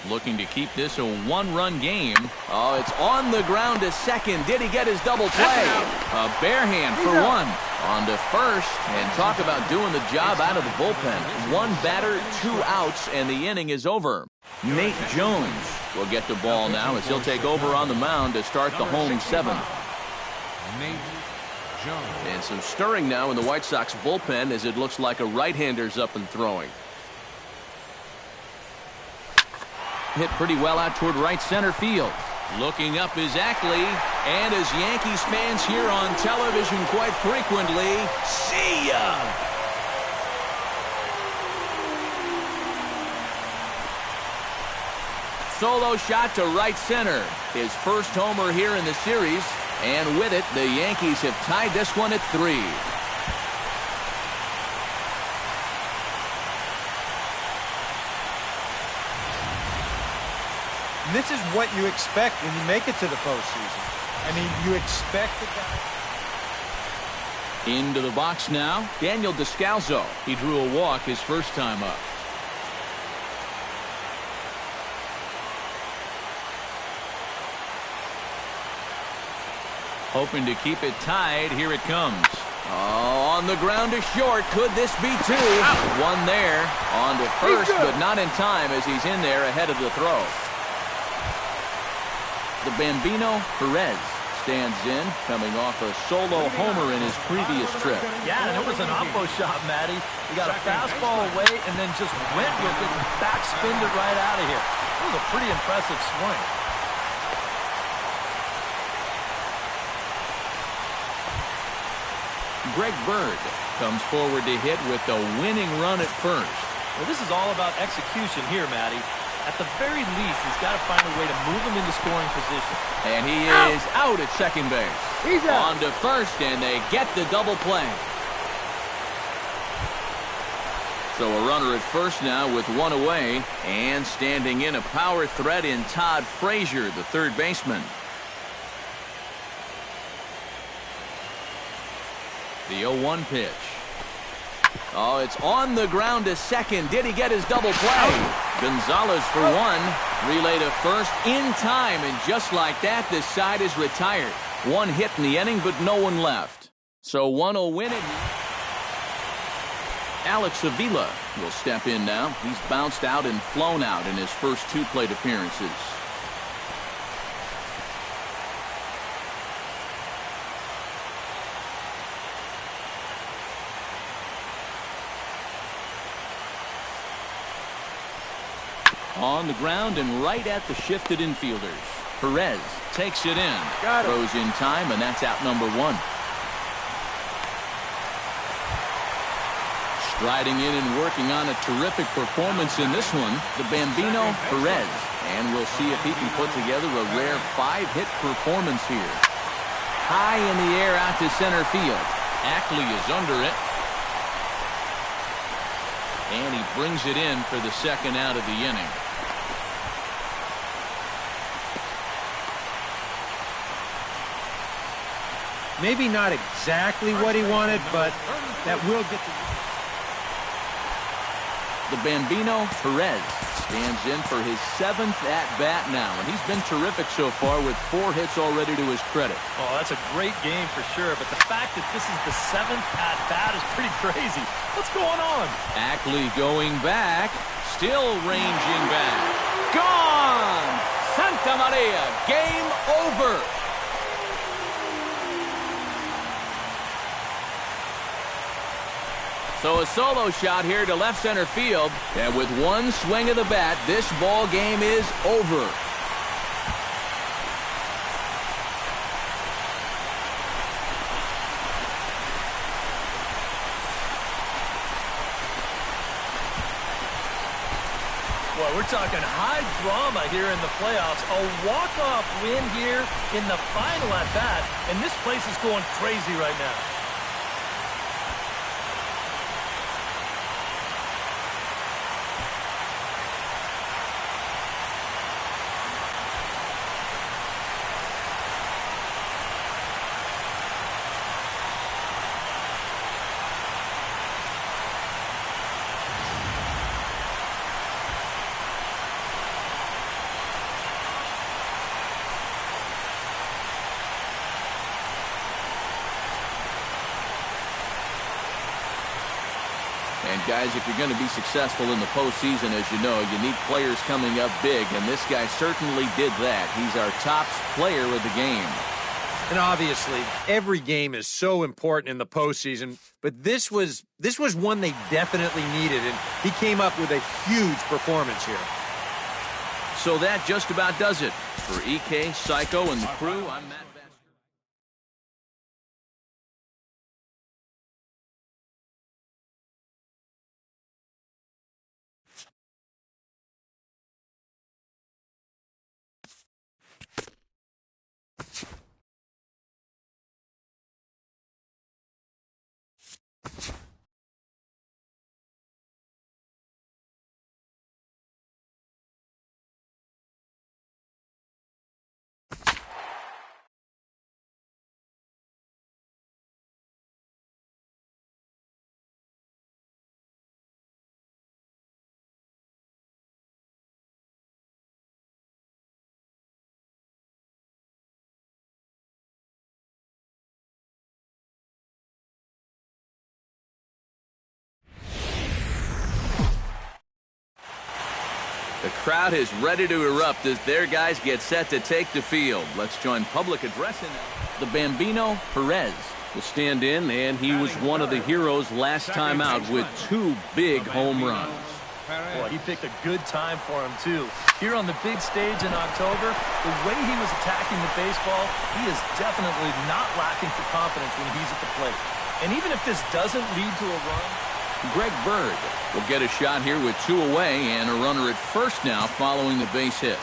Looking to keep this a 1-run game. Oh, it's on the ground to second. Did he get his double play? A bare hand for 1. On to first. And talk about doing the job out of the bullpen. 1 batter, 2 outs, and the inning is over. Nate Jones will get the ball now as he'll take over on the mound to start the home 7th. Nate Jones. And some stirring now in the White Sox bullpen as it looks like a right-hander's up and throwing. Hit pretty well out toward right center field. Looking up is Ackley. And as Yankees fans hear on television quite frequently, see ya! Solo shot to right center. His first homer here in the series. And with it, the Yankees have tied this one at 3. And this is what you expect when you make it to the postseason. I mean, you expect the guy. Into the box now, Daniel Descalso. He drew a walk his first time up. Hoping to keep it tied. Here it comes. Oh, on the ground to short. Could this be 2? One there. On to first, but not in time as he's in there ahead of the throw. The Bambino Perez stands in, coming off a solo homer in his previous trip. Yeah, and it was an oppo shot, Matty. He got a fastball away and then just went with it and backspinned it right out of here. It was a pretty impressive swing. Greg Bird comes forward to hit with the winning run at first. Well, this is all about execution here, Matty. At the very least, he's got to find a way to move him into scoring position. And he is out at second base. He's out. On to first, and they get the double play. So a runner at first now with one away, and standing in a power threat in Todd Frazier, the third baseman. The 0-1 pitch. Oh, it's on the ground to second. Did he get his double play? Gonzalez for one. Relay to first in time, and just like that, this side is retired. One hit in the inning, but no one left. So one will win it. Alex Avila will step in now. He's bounced out and flown out in his first two plate appearances. On the ground and right at the shifted infielders. Perez takes it in. Throws in time, and that's out number one. Striding in and working on a terrific performance in this one, the Bambino Perez. And we'll see if he can put together a rare 5-hit performance here. High in the air out to center field. Ackley is under it. And he brings it in for the second out of the inning. Maybe not exactly what he wanted, but that will get the Bambino Perez stands in for his 7th at-bat now, and he's been terrific so far with 4 hits already to his credit. Oh, that's a great game for sure, but the fact that this is the 7th at-bat is pretty crazy. What's going on? Ackley going back, still ranging back. Gone! Santa Maria, game over! So a solo shot here to left center field, and with one swing of the bat, this ball game is over. Boy, we're talking high drama here in the playoffs. A walk-off win here in the final at-bat, and this place is going crazy right now. And guys, if you're going to be successful in the postseason, as you know, you need players coming up big, and this guy certainly did that. He's our top player of the game. And obviously, every game is so important in the postseason, but this was one they definitely needed, and he came up with a huge performance here. So that just about does it. For EK, Psycho, and the crew, I'm Matt. The crowd is ready to erupt as their guys get set to take the field. Let's join public addressing the Bambino Perez will stand in, and he was one of the heroes last time out with 2 big home runs. Boy, he picked a good time for him, too. Here on the big stage in October, the way he was attacking the baseball, he is definitely not lacking for confidence when he's at the plate. And even if this doesn't lead to a run, Greg Bird will get a shot here with 2 away and a runner at first now following the base hit.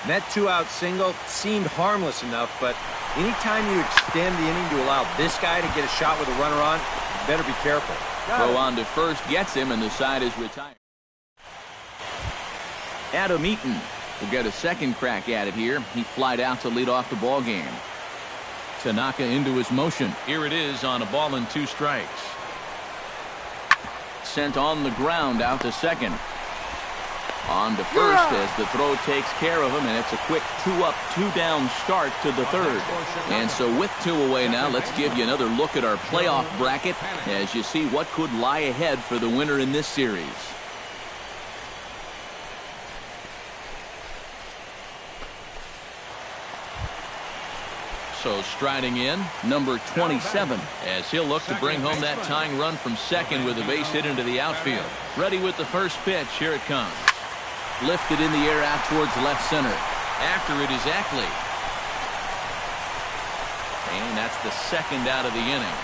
And that 2-out single seemed harmless enough, but anytime you extend the inning to allow this guy to get a shot with a runner on, you better be careful. Throw on to first gets him, and the side is retired. Adam Eaton will get a second crack at it here. He flied out to lead off the ball game. Tanaka into his motion. Here it is on a ball and 2 strikes. Sent on the ground out to second. On to first as the throw takes care of him, and it's a quick 2-up, 2-down start to the third. And so with 2 away now, let's give you another look at our playoff bracket as you see what could lie ahead for the winner in this series. So striding in, number 27, as he'll look to bring home that tying run from second with a base hit into the outfield. Ready with the first pitch. Here it comes. Lifted in the air out towards left center. After it is Ackley. And that's the second out of the inning.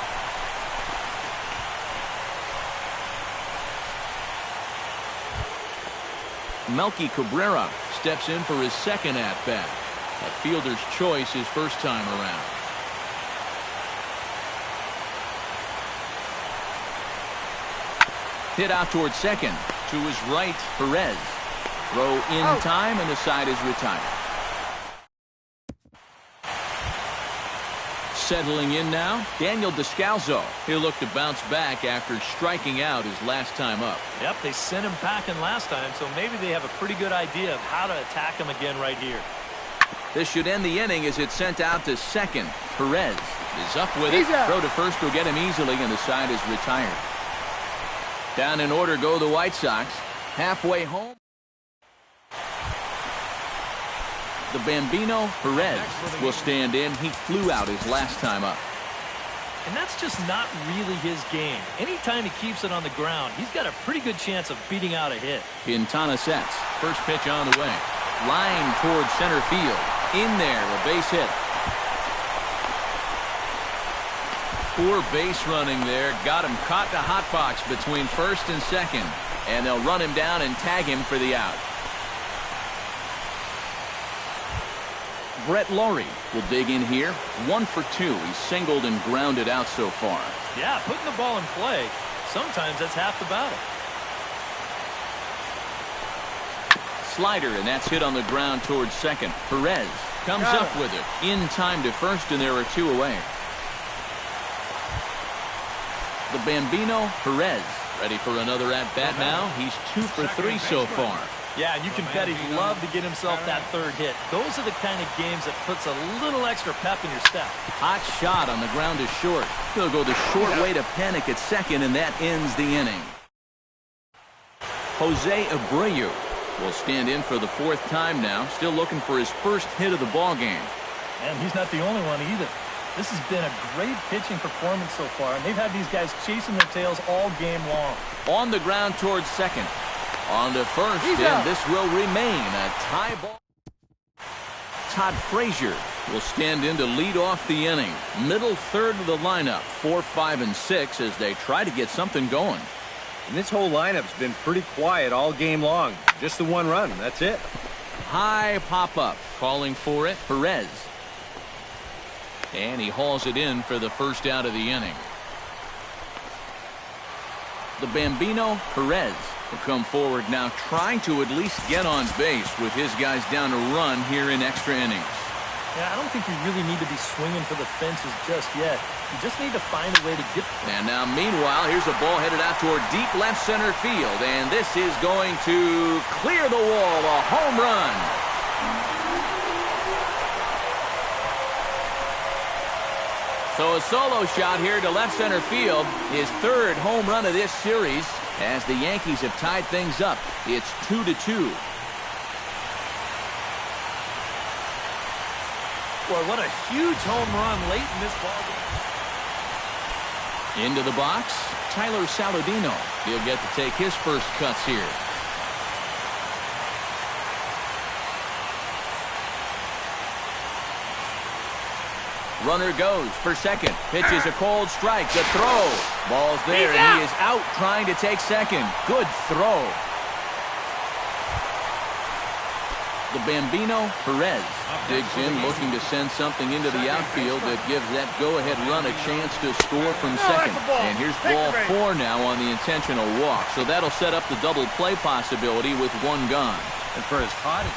Melky Cabrera steps in for his second at-bat. A fielder's choice his first time around. Hit out towards second. To his right, Perez. Throw in time, and the side is retired. Settling in now, Daniel Descalzo. He'll look to bounce back after striking out his last time up. Yep, they sent him packing last time, so maybe they have a pretty good idea of how to attack him again right here. This should end the inning as it's sent out to second. Perez is up with it. Throw to first will get him easily, and the side is retired. Down in order go the White Sox. Halfway home, the Bambino Perez will stand in. He flew out his last time up. And that's just not really his game. Anytime he keeps it on the ground, he's got a pretty good chance of beating out a hit. Quintana sets. First pitch on the way. Line towards center field. In there, a base hit. Poor base running there. Got him caught in a hot box between first and second. And they'll run him down and tag him for the out. Brett Laurie will dig in here. 1 for 2. He's singled and grounded out so far. Yeah, putting the ball in play, sometimes that's half the battle. Slider, and that's hit on the ground towards second. Perez comes up with it. In time to first, and there are 2 away. The Bambino Perez ready for another at-bat now. He's 2 for 3 so far. Yeah, and you can bet he'd love to get himself that third hit. Those are the kind of games that puts a little extra pep in your step. Hot shot on the ground is short. He'll go the short way to panic at second, and that ends the inning. Jose Abreu will stand in for the 4th time now, still looking for his first hit of the ball game. And he's not the only one either. This has been a great pitching performance so far, and they've had these guys chasing their tails all game long. On the ground towards second. On to first, and this will remain a tie ball. Todd Frazier will stand in to lead off the inning. Middle third of the lineup, 4, 5, and 6 as they try to get something going. And this whole lineup's been pretty quiet all game long. Just the 1 run, that's it. High pop-up, calling for it, Perez. And he hauls it in for the first out of the inning. The Bambino Perez will come forward now, trying to at least get on base with his guys down a run here in extra innings. Yeah, I don't think you really need to be swinging for the fences just yet. You just need to find a way to get... And now, meanwhile, here's a ball headed out toward deep left center field, and this is going to clear the wall, a home run. So a solo shot here to left center field, his 3rd home run of this series, as the Yankees have tied things up. It's 2-2. Boy, what a huge home run late in this ball game. Into the box, Tyler Saladino. He'll get to take his first cuts here. Runner goes for second. Pitches a cold strike. The throw. Ball's there, and he is out trying to take second. Good throw. The Bambino, Perez, digs in, looking to send something into the outfield that gives that go-ahead run a chance to score from second. And here's ball 4 now on the intentional walk. So that'll set up the double play possibility with one gone. And for as hot as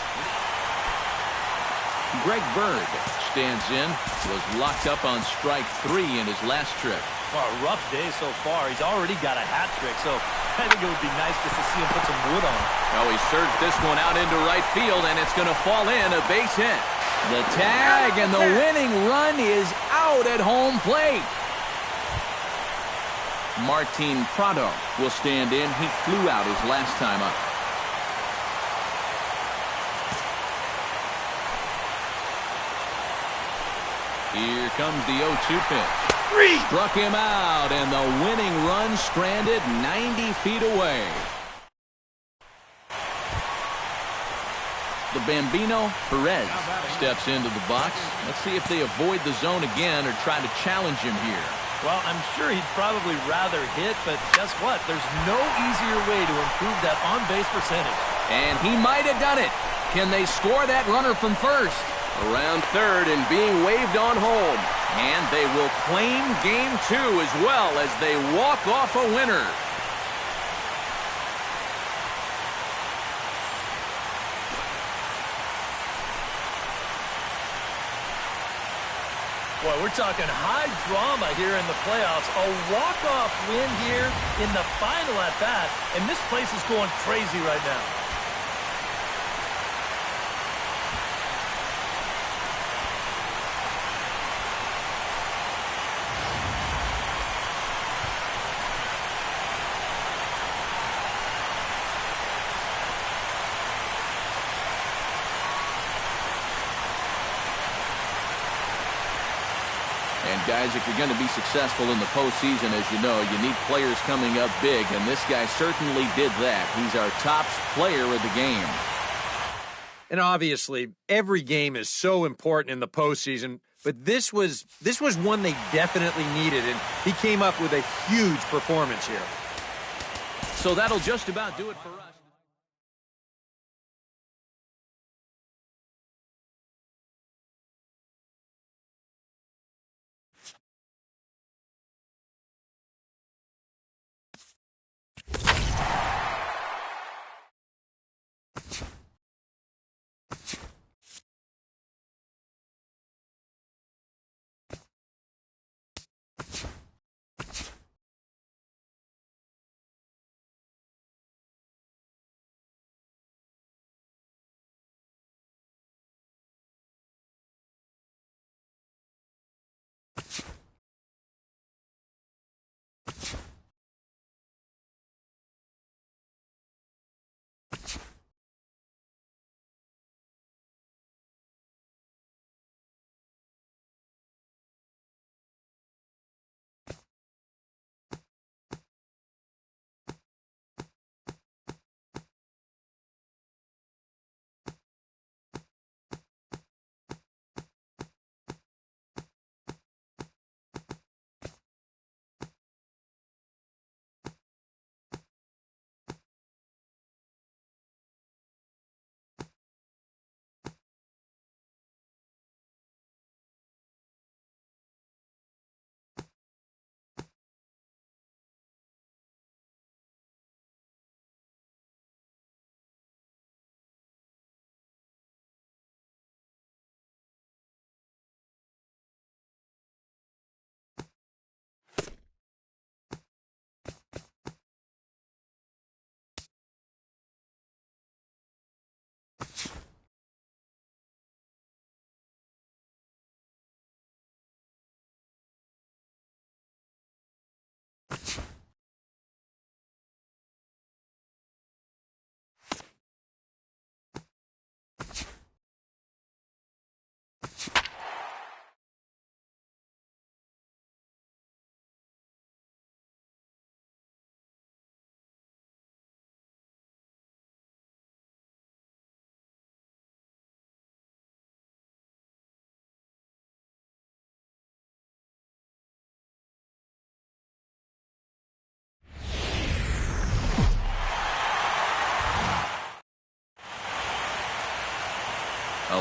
Greg Bird stands in, was locked up on strike 3 in his last trip. Well, a rough day so far. He's already got a hat trick, so I think it would be nice just to see him put some wood on. Well, he surged this one out into right field, and it's going to fall in, a base hit. The tag, and the winning run is out at home plate. Martin Prado will stand in. He flew out his last time up. Here comes the 0-2 pitch. Struck him out, and the winning run stranded 90 feet away. The Bambino, Perez, steps into the box. Let's see if they avoid the zone again or try to challenge him here. Well, I'm sure he'd probably rather hit, but guess what? There's no easier way to improve that on-base percentage. And he might have done it. Can they score that runner from first? Around third and being waved on home. And they will claim game 2 as well as they walk off a winner. Boy, we're talking high drama here in the playoffs. A walk-off win here in the final at bat, and this place is going crazy right now. And guys, if you're going to be successful in the postseason, as you know, you need players coming up big, and this guy certainly did that. He's our top player of the game. And obviously, every game is so important in the postseason, but this was one they definitely needed, and he came up with a huge performance here. So that'll just about do it for us.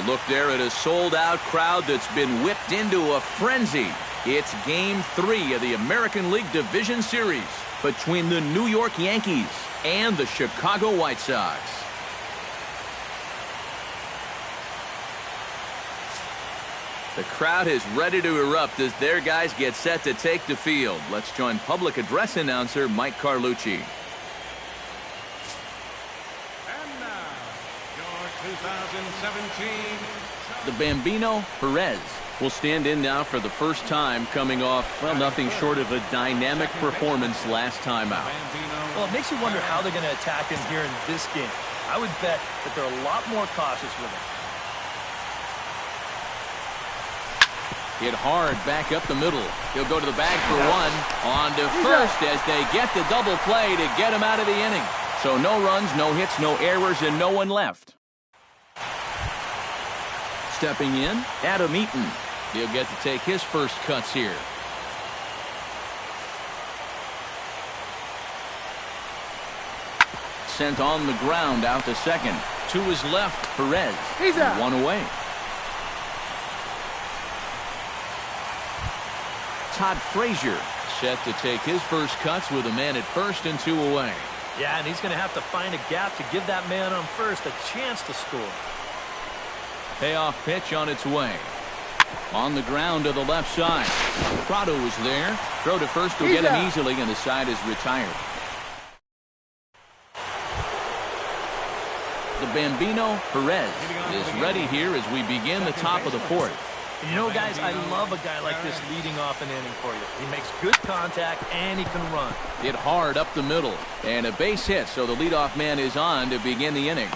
A look there at a sold-out crowd that's been whipped into a frenzy. It's Game 3 of the American League Division Series between the New York Yankees and the Chicago White Sox. The crowd is ready to erupt as their guys get set to take the field. Let's join public address announcer Mike Carlucci. And now, your 2017... The Bambino, Perez, will stand in now for the first time, coming off, well, nothing short of a dynamic performance last time out. Well, it makes you wonder how they're going to attack him here in this game. I would bet that they're a lot more cautious with him. Hit hard back up the middle. He'll go to the bag for one. On to first as they get the double play to get him out of the inning. So no runs, no hits, no errors, and no one left. Stepping in, Adam Eaton. He'll get to take his first cuts here. Sent on the ground out to second. To his left, Perez. He's out. One away. Todd Frazier set to take his first cuts with a man at first and two away. Yeah, and he's going to have to find a gap to give that man on first a chance to score. Payoff pitch on its way. On the ground to the left side. Prado is there. Throw to first will get him easily, and the side is retired. The Bambino, Perez, is ready here as we begin the top of the fourth. You know, guys, I love a guy like this leading off an inning for you. He makes good contact, and he can run. Hit hard up the middle, and a base hit, so the leadoff man is on to begin the inning.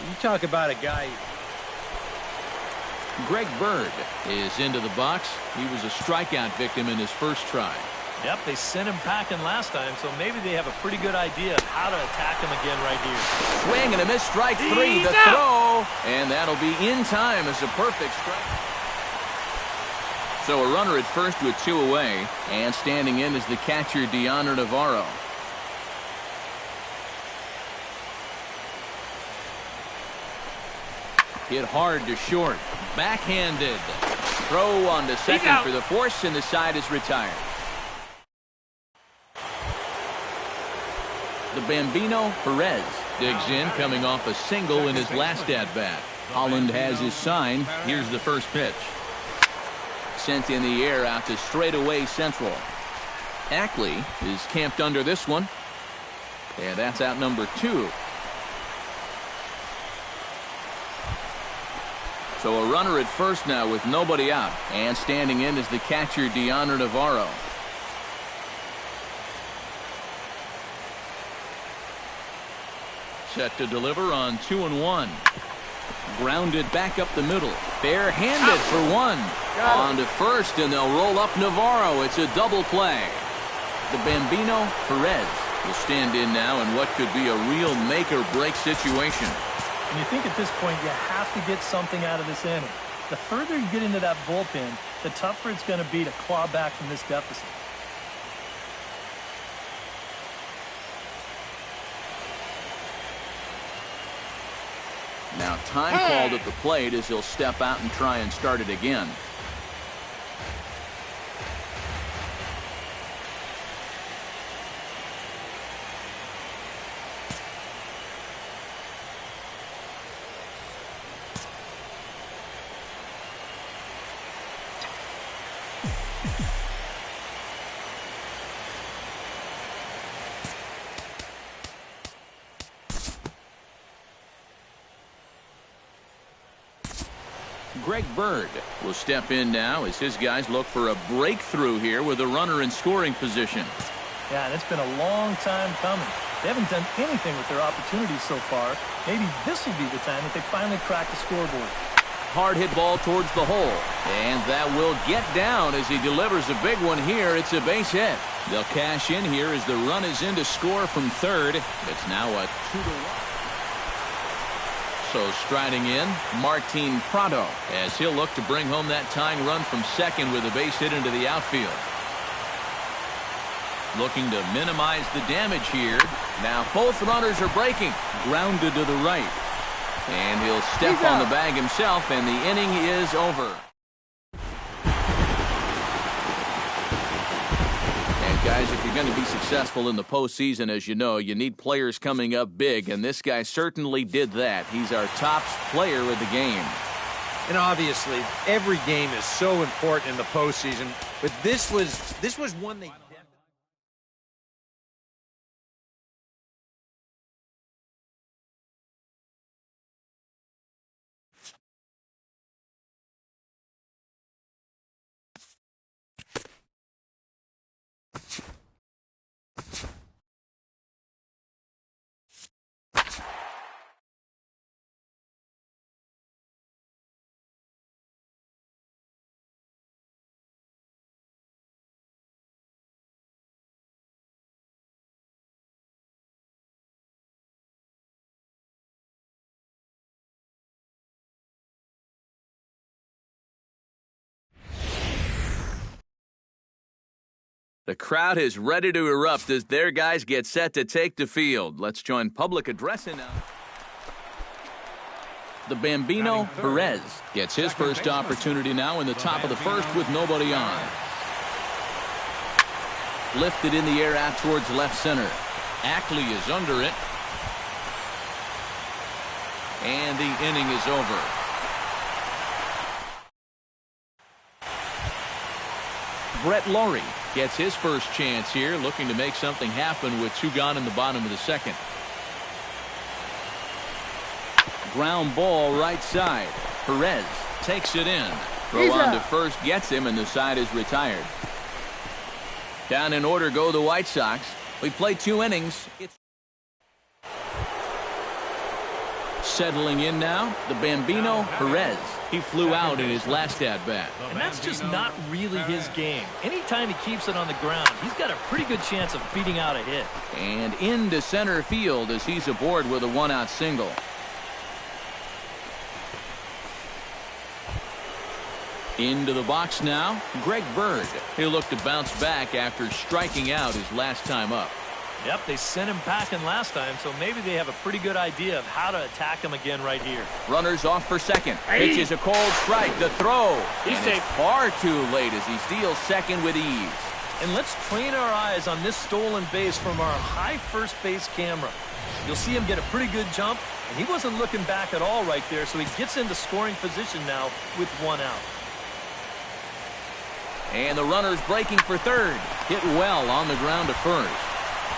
You talk about a guy. Greg Bird is into the box. He was a strikeout victim in his first try. Yep, they sent him packing last time, so maybe they have a pretty good idea of how to attack him again right here. Swing and a miss, strike three. The throw, and that'll be in time as a perfect strike. So a runner at first with two away, and standing in is the catcher, Deoner Navarro. Hit hard to short. Backhanded. Throw on to second for the force, and the side is retired. The Bambino, Perez, digs in, coming off a single in his last at-bat. Holland has his sign. Here's the first pitch. Sent in the air out to straightaway central. Ackley is camped under this one. And that's out number 2. So a runner at first now with nobody out. And standing in is the catcher, Deoner Navarro. Set to deliver on 2-1. Grounded back up the middle. Barehanded for one. On to first, and they'll roll up Navarro. It's a double play. The Bambino, Perez, will stand in now in what could be a real make-or-break situation. And you think at this point you have to get something out of this inning. The further you get into that bullpen, the tougher it's going to be to claw back from this deficit. Now time called at the plate as he'll step out and try and start it again. Greg Bird will step in now as his guys look for a breakthrough here with a runner in scoring position. Yeah, and it's been a long time coming. They haven't done anything with their opportunities so far. Maybe this will be the time that they finally crack the scoreboard. Hard hit ball towards the hole. And that will get down as he delivers a big one here. It's a base hit. They'll cash in here as the run is in to score from third. It's now a 2-1. So striding in, Martin Prado, as he'll look to bring home that tying run from second with a base hit into the outfield. Looking to minimize the damage here. Now both runners are breaking. Grounded to the right. And he'll step on the bag himself, and the inning is over. And guys, if you're going to be successful in the postseason, as you know, you need players coming up big, and this guy certainly did that. He's our top player of the game. And obviously, every game is so important in the postseason, but this was one they... The crowd is ready to erupt as their guys get set to take the field. Let's join public addressing now. The Bambino, Perez, gets his first opportunity now in the top of the first with nobody on. Lifted in the air out towards left center. Ackley is under it. And the inning is over. Brett Laurie gets his first chance here, looking to make something happen with 2 gone in the bottom of the second. Ground ball right side. Perez takes it in. Throw on to first gets him, and the side is retired. Down in order go the White Sox. We played 2 innings. Settling in now, the Bambino, Perez. He flew out in his last at-bat. And that's just not really his game. Anytime he keeps it on the ground, he's got a pretty good chance of beating out a hit. And into center field as he's aboard with a 1-out single. Into the box now, Greg Bird. He'll look to bounce back after striking out his last time up. Yep, they sent him packing last time, so maybe they have a pretty good idea of how to attack him again right here. Runners off for second. Pitches a cold strike. The throw. He's and it's far too late as he steals second with ease. And let's train our eyes on this stolen base from our high first base camera. You'll see him get a pretty good jump, and he wasn't looking back at all right there, so he gets into scoring position now with 1 out. And the runner's breaking for third. Hit well on the ground to first.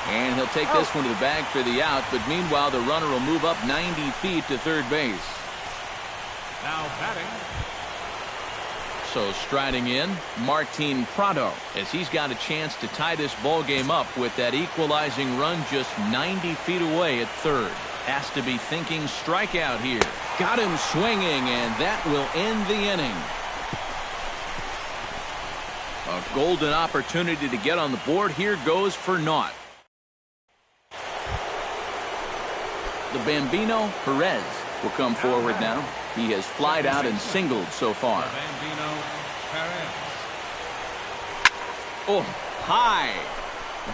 And he'll take this one to the bag for the out, but meanwhile the runner will move up 90 feet to third base. Now batting. So striding in, Martin Prado, as he's got a chance to tie this ball game up with that equalizing run just 90 feet away at third. Has to be thinking strikeout here. Got him swinging, and that will end the inning. A golden opportunity to get on the board here goes for naught. The Bambino, Perez, will come forward now. He has flied out and singled so far. Bambino, Perez. Oh, high,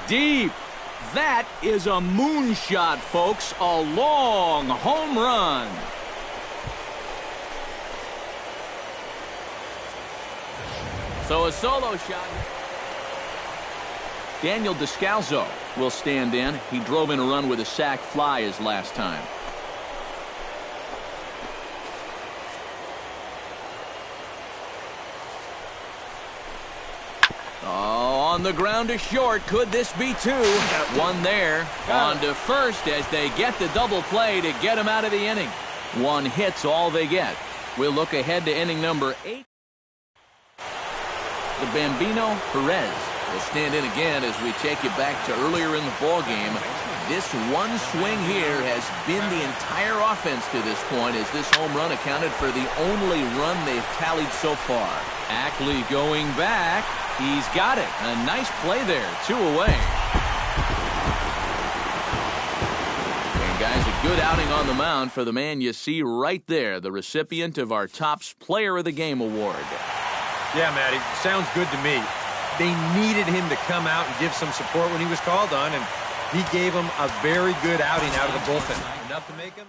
deep. That is a moonshot, folks. A long home run. So a solo shot. Daniel Descalzo will stand in. He drove in a run with a sac fly his last time. Oh, on the ground to short. Could this be 2? One there. On to first as they get the double play to get him out of the inning. 1 hit's all they get. We'll look ahead to inning number 8. The Bambino, Perez, will stand in again as we take you back to earlier in the ball game. This one swing here has been the entire offense to this point, as this home run accounted for the only run they've tallied so far. Ackley going back. He's got it. A nice play there. 2 away. And guys, a good outing on the mound for the man you see right there, the recipient of our Topps Player of the Game award. Yeah, Matty, sounds good to me. they needed him to come out and give some support when he was called on, and he gave them a very good outing out of the bullpen. Enough to make him.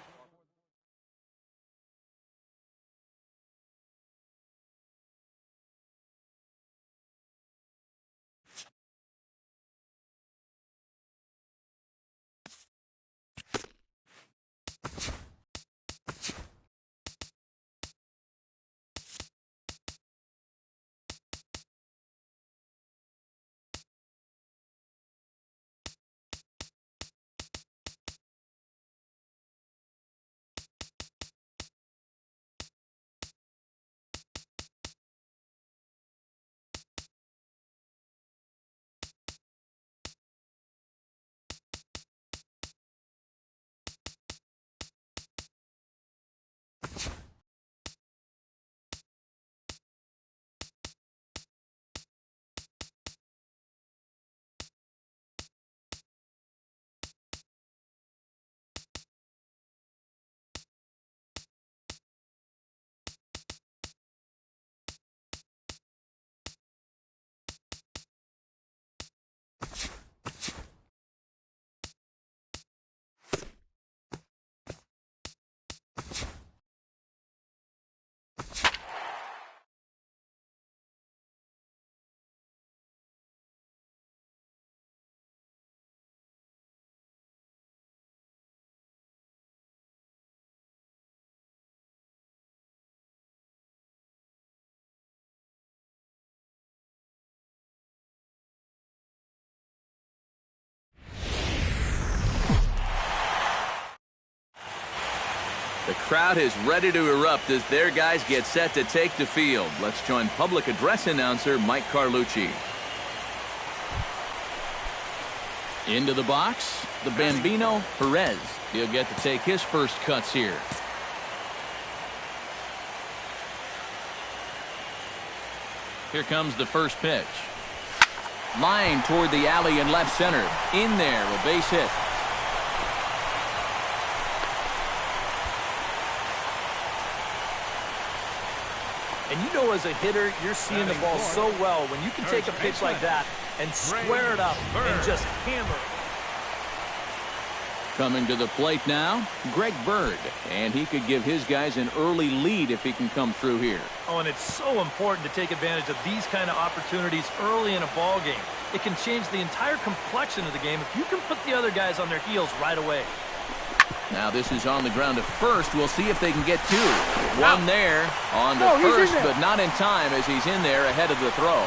The crowd is ready to erupt as their guys get set to take the field. Let's join public address announcer Mike Carlucci. Into the box, the Bambino, Perez. He'll get to take his first cuts here. Here comes the first pitch. Line toward the alley in left center. In there, a base hit. And you know, as a hitter, you're seeing the ball so well when you can take a pitch like that and square it up and just hammer it. Coming to the plate now, Greg Bird. And he could give his guys an early lead if he can come through here. Oh, and it's so important to take advantage of these kind of opportunities early in a ball game. It can change the entire complexion of the game if you can put the other guys on their heels right away. Now this is on the ground to first. We'll see if they can get two. One there on to first, but not in time as he's in there ahead of the throw.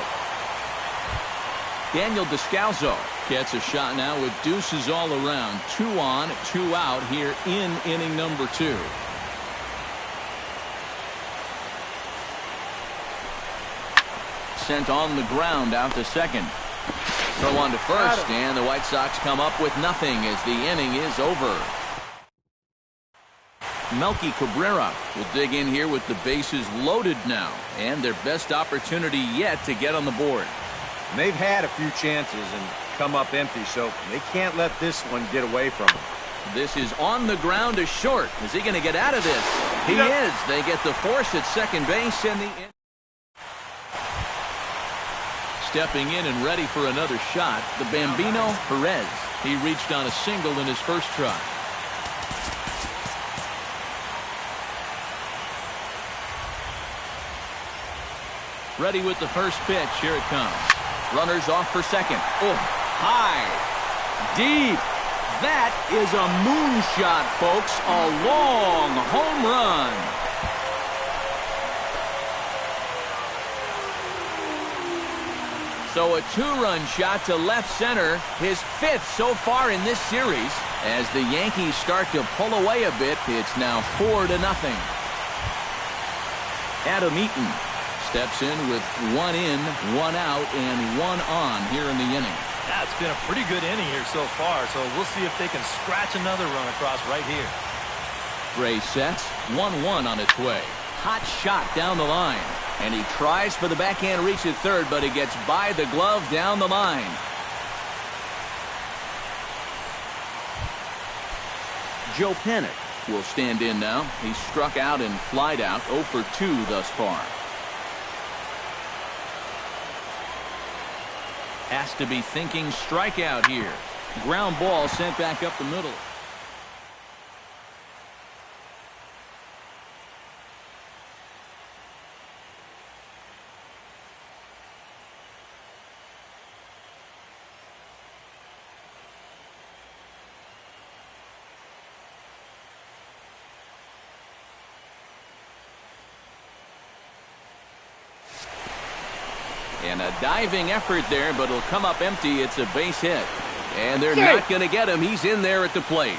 Daniel Descalzo gets a shot now with deuces all around. 2 on, 2 out here in inning number 2. Sent on the ground out to second. Throw on to first, and the White Sox come up with nothing as the inning is over. Melky Cabrera will dig in here with the bases loaded now, and their best opportunity yet to get on the board. And they've had a few chances and come up empty, so they can't let this one get away from them. This is on the ground to short. Is he going to get out of this? He is. They get the force at second base, and stepping in and ready for another shot, the Bambino, Perez. He reached on a single in his first try. Ready with the first pitch. Here it comes. Runners off for second. Oh, high. Deep. That is a moonshot, folks. A long home run. So a 2-run shot to left center. His 5th so far in this series. As the Yankees start to pull away a bit, it's now 4-0. Adam Eaton steps in with 1 in, 1 out, and 1 on here in the inning. Yeah, it's been a pretty good inning here so far, so we'll see if they can scratch another run across right here. Gray sets, 1-1 on its way. Hot shot down the line, and he tries for the backhand reach at third, but he gets by the glove down the line. Joe Panik will stand in now. He struck out and flied out, 0 for 2 thus far. Has to be thinking strikeout here. Ground ball sent back up the middle. And a diving effort there, but it'll come up empty. It's a base hit. And they're not going to get him. He's in there at the plate.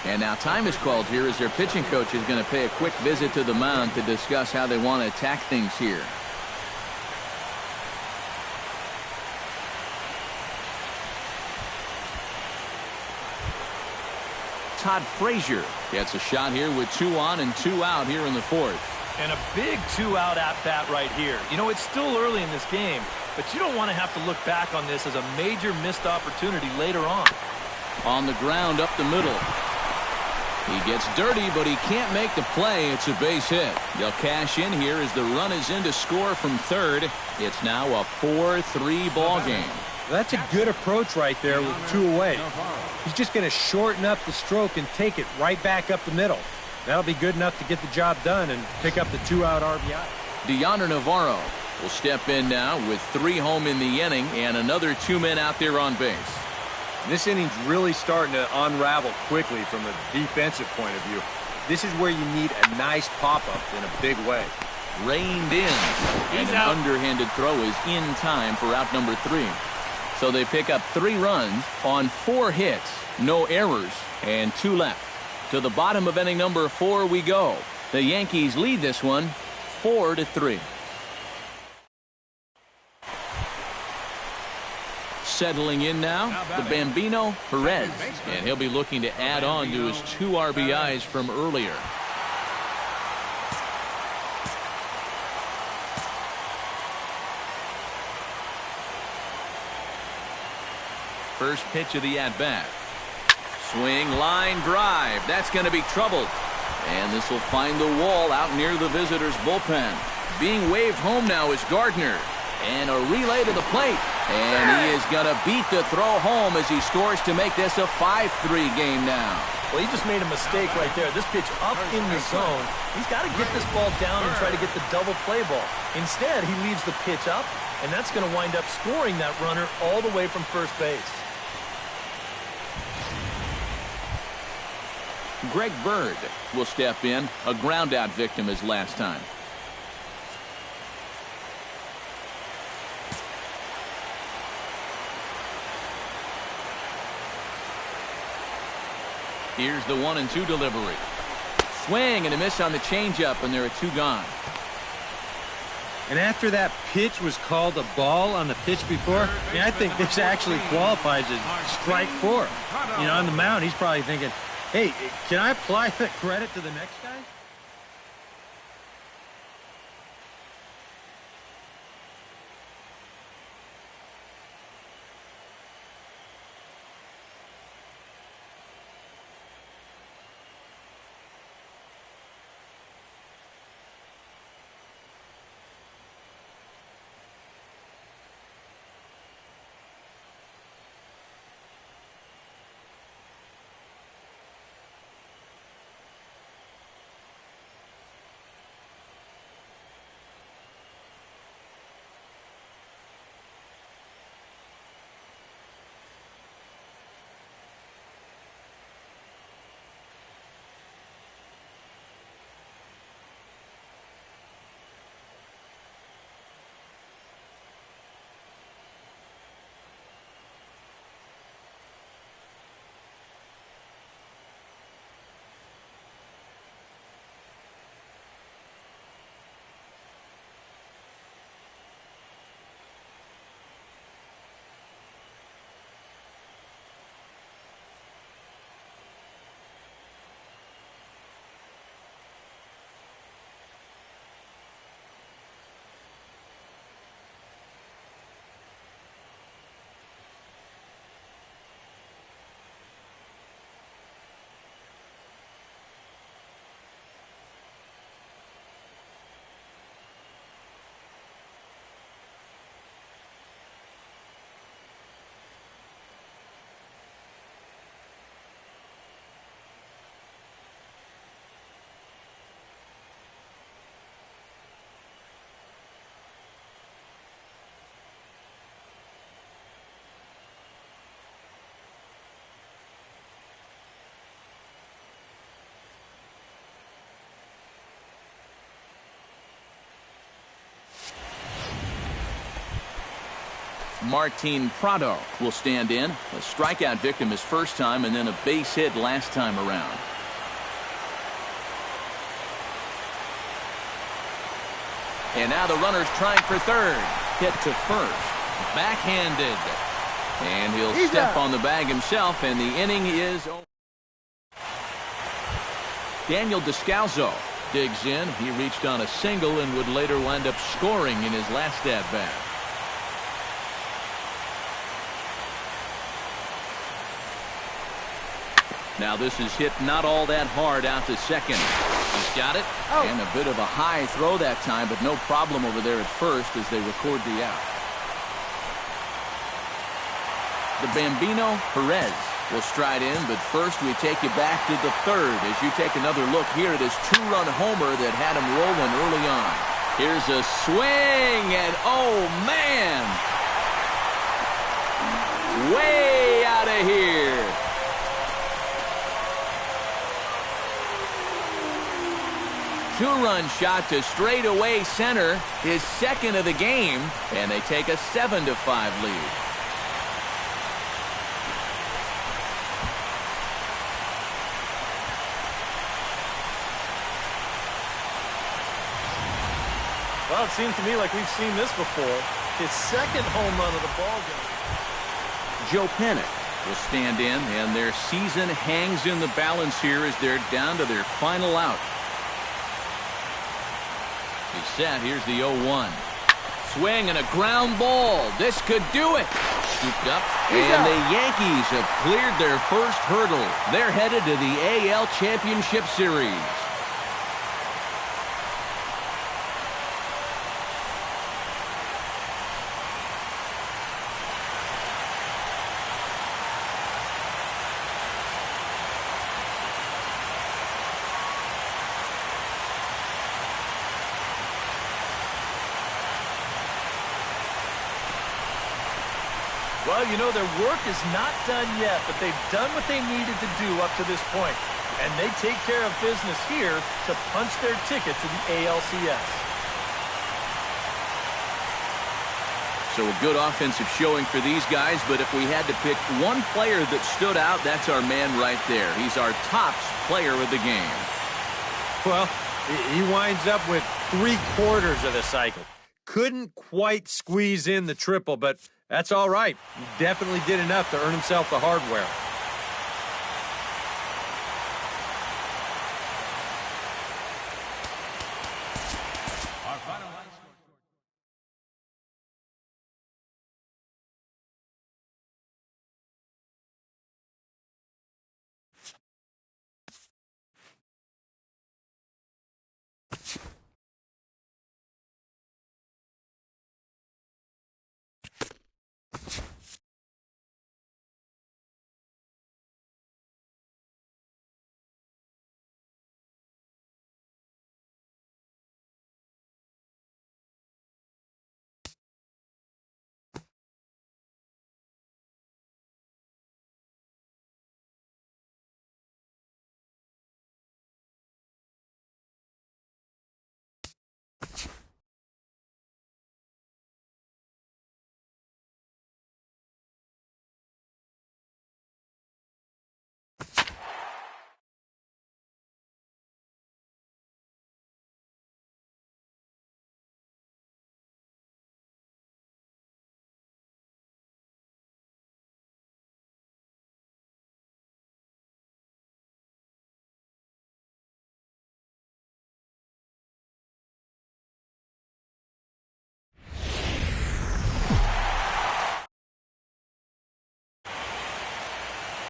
And now time is called here as their pitching coach is going to pay a quick visit to the mound to discuss how they want to attack things here. Todd Frazier gets a shot here with 2 on and 2 out here in the 4th. And a big 2-out at-bat right here. You know, it's still early in this game, but you don't want to have to look back on this as a major missed opportunity later on. On the ground up the middle. He gets dirty, but he can't make the play. It's a base hit. They'll cash in here as the run is in to score from third. It's now a 4-3 ball game. That's a good approach right there with 2 away. He's just going to shorten up the stroke and take it right back up the middle. That'll be good enough to get the job done and pick up the 2-out RBI. Deoner Navarro will step in now with 3 home in the inning and another 2 men out there on base. This inning's really starting to unravel quickly from a defensive point of view. This is where you need a nice pop-up in a big way. Reined in. And an underhanded throw is in time for out number 3. So they pick up 3 runs on 4 hits, no errors, and 2 left. To the bottom of inning number 4 we go. The Yankees lead this one 4-3. Settling in now, the Bambino Perez. And he'll be looking to add on to his 2 RBIs from earlier. First pitch of the at-bat. Swing, line, drive. That's going to be trouble. And this will find the wall out near the visitors' bullpen. Being waved home now is Gardner. And a relay to the plate. And he is going to beat the throw home as he scores to make this a 5-3 game now. Well, he just made a mistake right there. This pitch up in the zone. He's got to get this ball down and try to get the double play ball. Instead, he leaves the pitch up, and that's going to wind up scoring that runner all the way from first base. Greg Bird will step in, a ground-out victim as last time. Here's the 1-2 delivery. Swing and a miss on the changeup, and there are 2 gone. And after that pitch was called a ball on the pitch before, I think this actually qualifies as strike 4. You know, on the mound, he's probably thinking, hey, can I apply that credit to the next guy? Martin Prado will stand in. A strikeout victim his first time and then a base hit last time around. And now the runner's trying for third. Hit to first. Backhanded. And he'll step on the bag himself, and the inning is over. Daniel Descalzo digs in. He reached on a single and would later wind up scoring in his last at-bat. Now this is hit not all that hard out to second. He's got it. And a bit of a high throw that time, but no problem over there at first as they record the out. The Bambino Perez will stride in, but first we take you back to the third as you take another look here at his two-run homer that had him rolling early on. Here's a swing, and oh man! Way out of here. Two-run shot to straightaway center, his second of the game, and they take a 7-5 lead. Well, it seems to me like we've seen this before. His second home run of the ballgame. Joe Pennick will stand in, and their season hangs in the balance here as they're down to their final out. He's set. Here's the 0-1. Swing and a ground ball. This could do it. Scooped up. And the Yankees have cleared their first hurdle. They're headed to the AL Championship Series. Well, you know, their work is not done yet, but they've done what they needed to do up to this point. And they take care of business here to punch their ticket to the ALCS. So a good offensive showing for these guys, but if we had to pick one player that stood out, that's our man right there. He's our tops player of the game. Well, he winds up with 3/4 of the cycle. Couldn't quite squeeze in the triple, but that's all right. He definitely did enough to earn himself the hardware. Our final line score.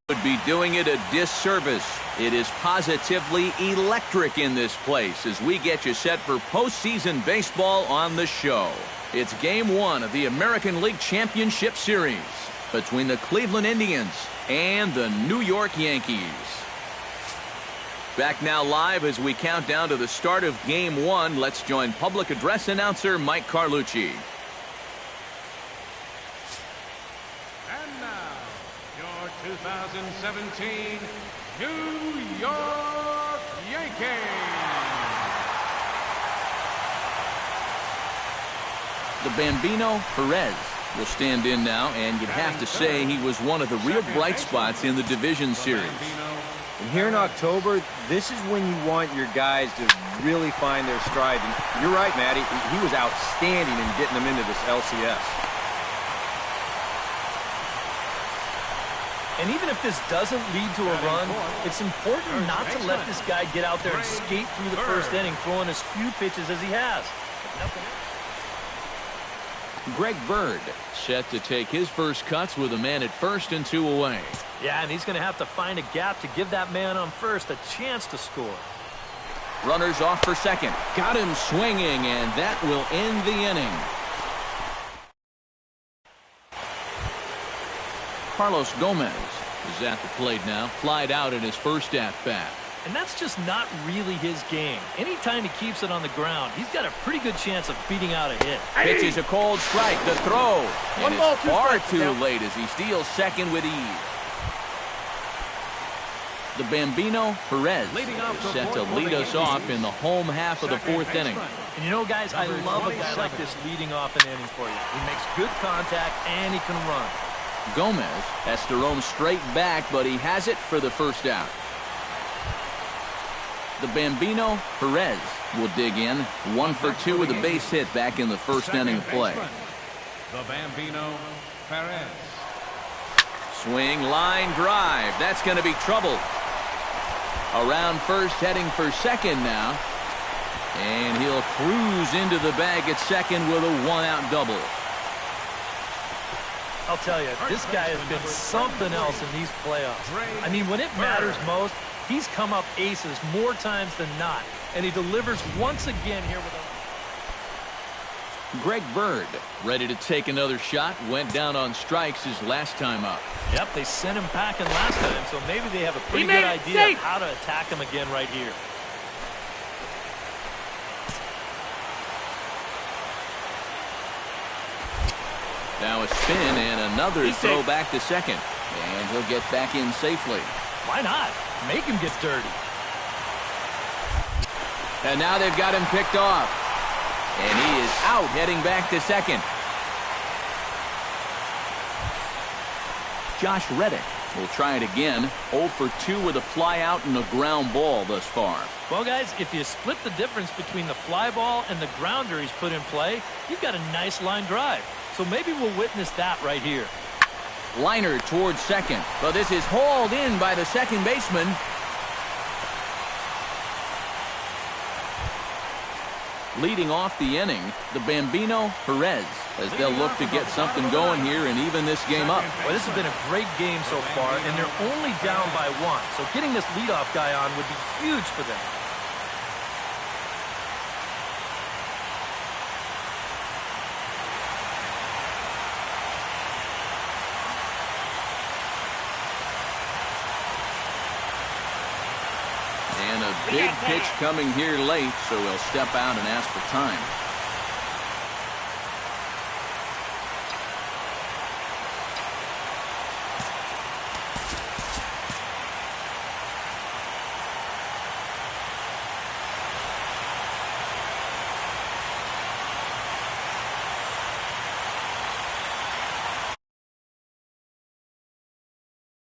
Would be doing it a disservice. It is positively electric in this place as we get you set for postseason baseball on the show. It's Game 1 of the American League Championship Series between the Cleveland Indians and the New York Yankees. Back now live as we count down to the start of Game 1. Let's join public address announcer Mike Carlucci. 2017 New York Yankees. The Bambino Perez will stand in now, and you'd have to say he was one of the real bright spots in the division series. And here in October, this is when you want your guys to really find their stride. And you're right, Matty. He was outstanding in getting them into this LCS. And even if this doesn't lead to a run, it's important not to let this guy get out there and skate through the first inning, throwing as few pitches as he has. Greg Bird set to take his first cuts with a man at first and 2 away. Yeah, and he's going to have to find a gap to give that man on first a chance to score. Runners off for second. Got him swinging, and that will end the inning. Carlos Gomez is at the plate now. Flied out in his first at-bat. And that's just not really his game. Anytime he keeps it on the ground, he's got a pretty good chance of beating out a hit. Pitches a cold strike. The throw. And it's far too late as he steals second with ease. The Bambino Perez is set to lead us off in the home half of the 4th inning. And you know, guys, I love a guy like this leading off an inning for you. He makes good contact and he can run. Gomez has to roam straight back, but he has it for the first out. The Bambino Perez will dig in. 1 for 2 with a base hit back in the first inning of play. The Bambino Perez. Swing, line, drive. That's going to be trouble. Around first, heading for second now. And he'll cruise into the bag at second with a 1-out double. I'll tell you, this guy has been something else in these playoffs. I mean, when it matters most, he's come up aces more times than not. And he delivers once again here with a... Greg Bird ready to take another shot. Went down on strikes his last time up. Yep, they sent him packing last time, so maybe they have a pretty good idea of how to attack him again right here. Now a spin and another throw back to second. And he'll get back in safely. Why not? Make him get dirty. And now they've got him picked off. And he is out heading back to second. Josh Reddick will try it again. 0 for 2 with a fly out and a ground ball thus far. Well, guys, if you split the difference between the fly ball and the grounder he's put in play, you've got a nice line drive. So maybe we'll witness that right here. Liner towards second. But this is hauled in by the second baseman. Leading off the inning, the Bambino Perez, as they'll look to get something going here and even this game up. Well, this has been a great game so far, and they're only down by 1. So getting this leadoff guy on would be huge for them. And a big pitch coming here late, so he'll step out and ask for time.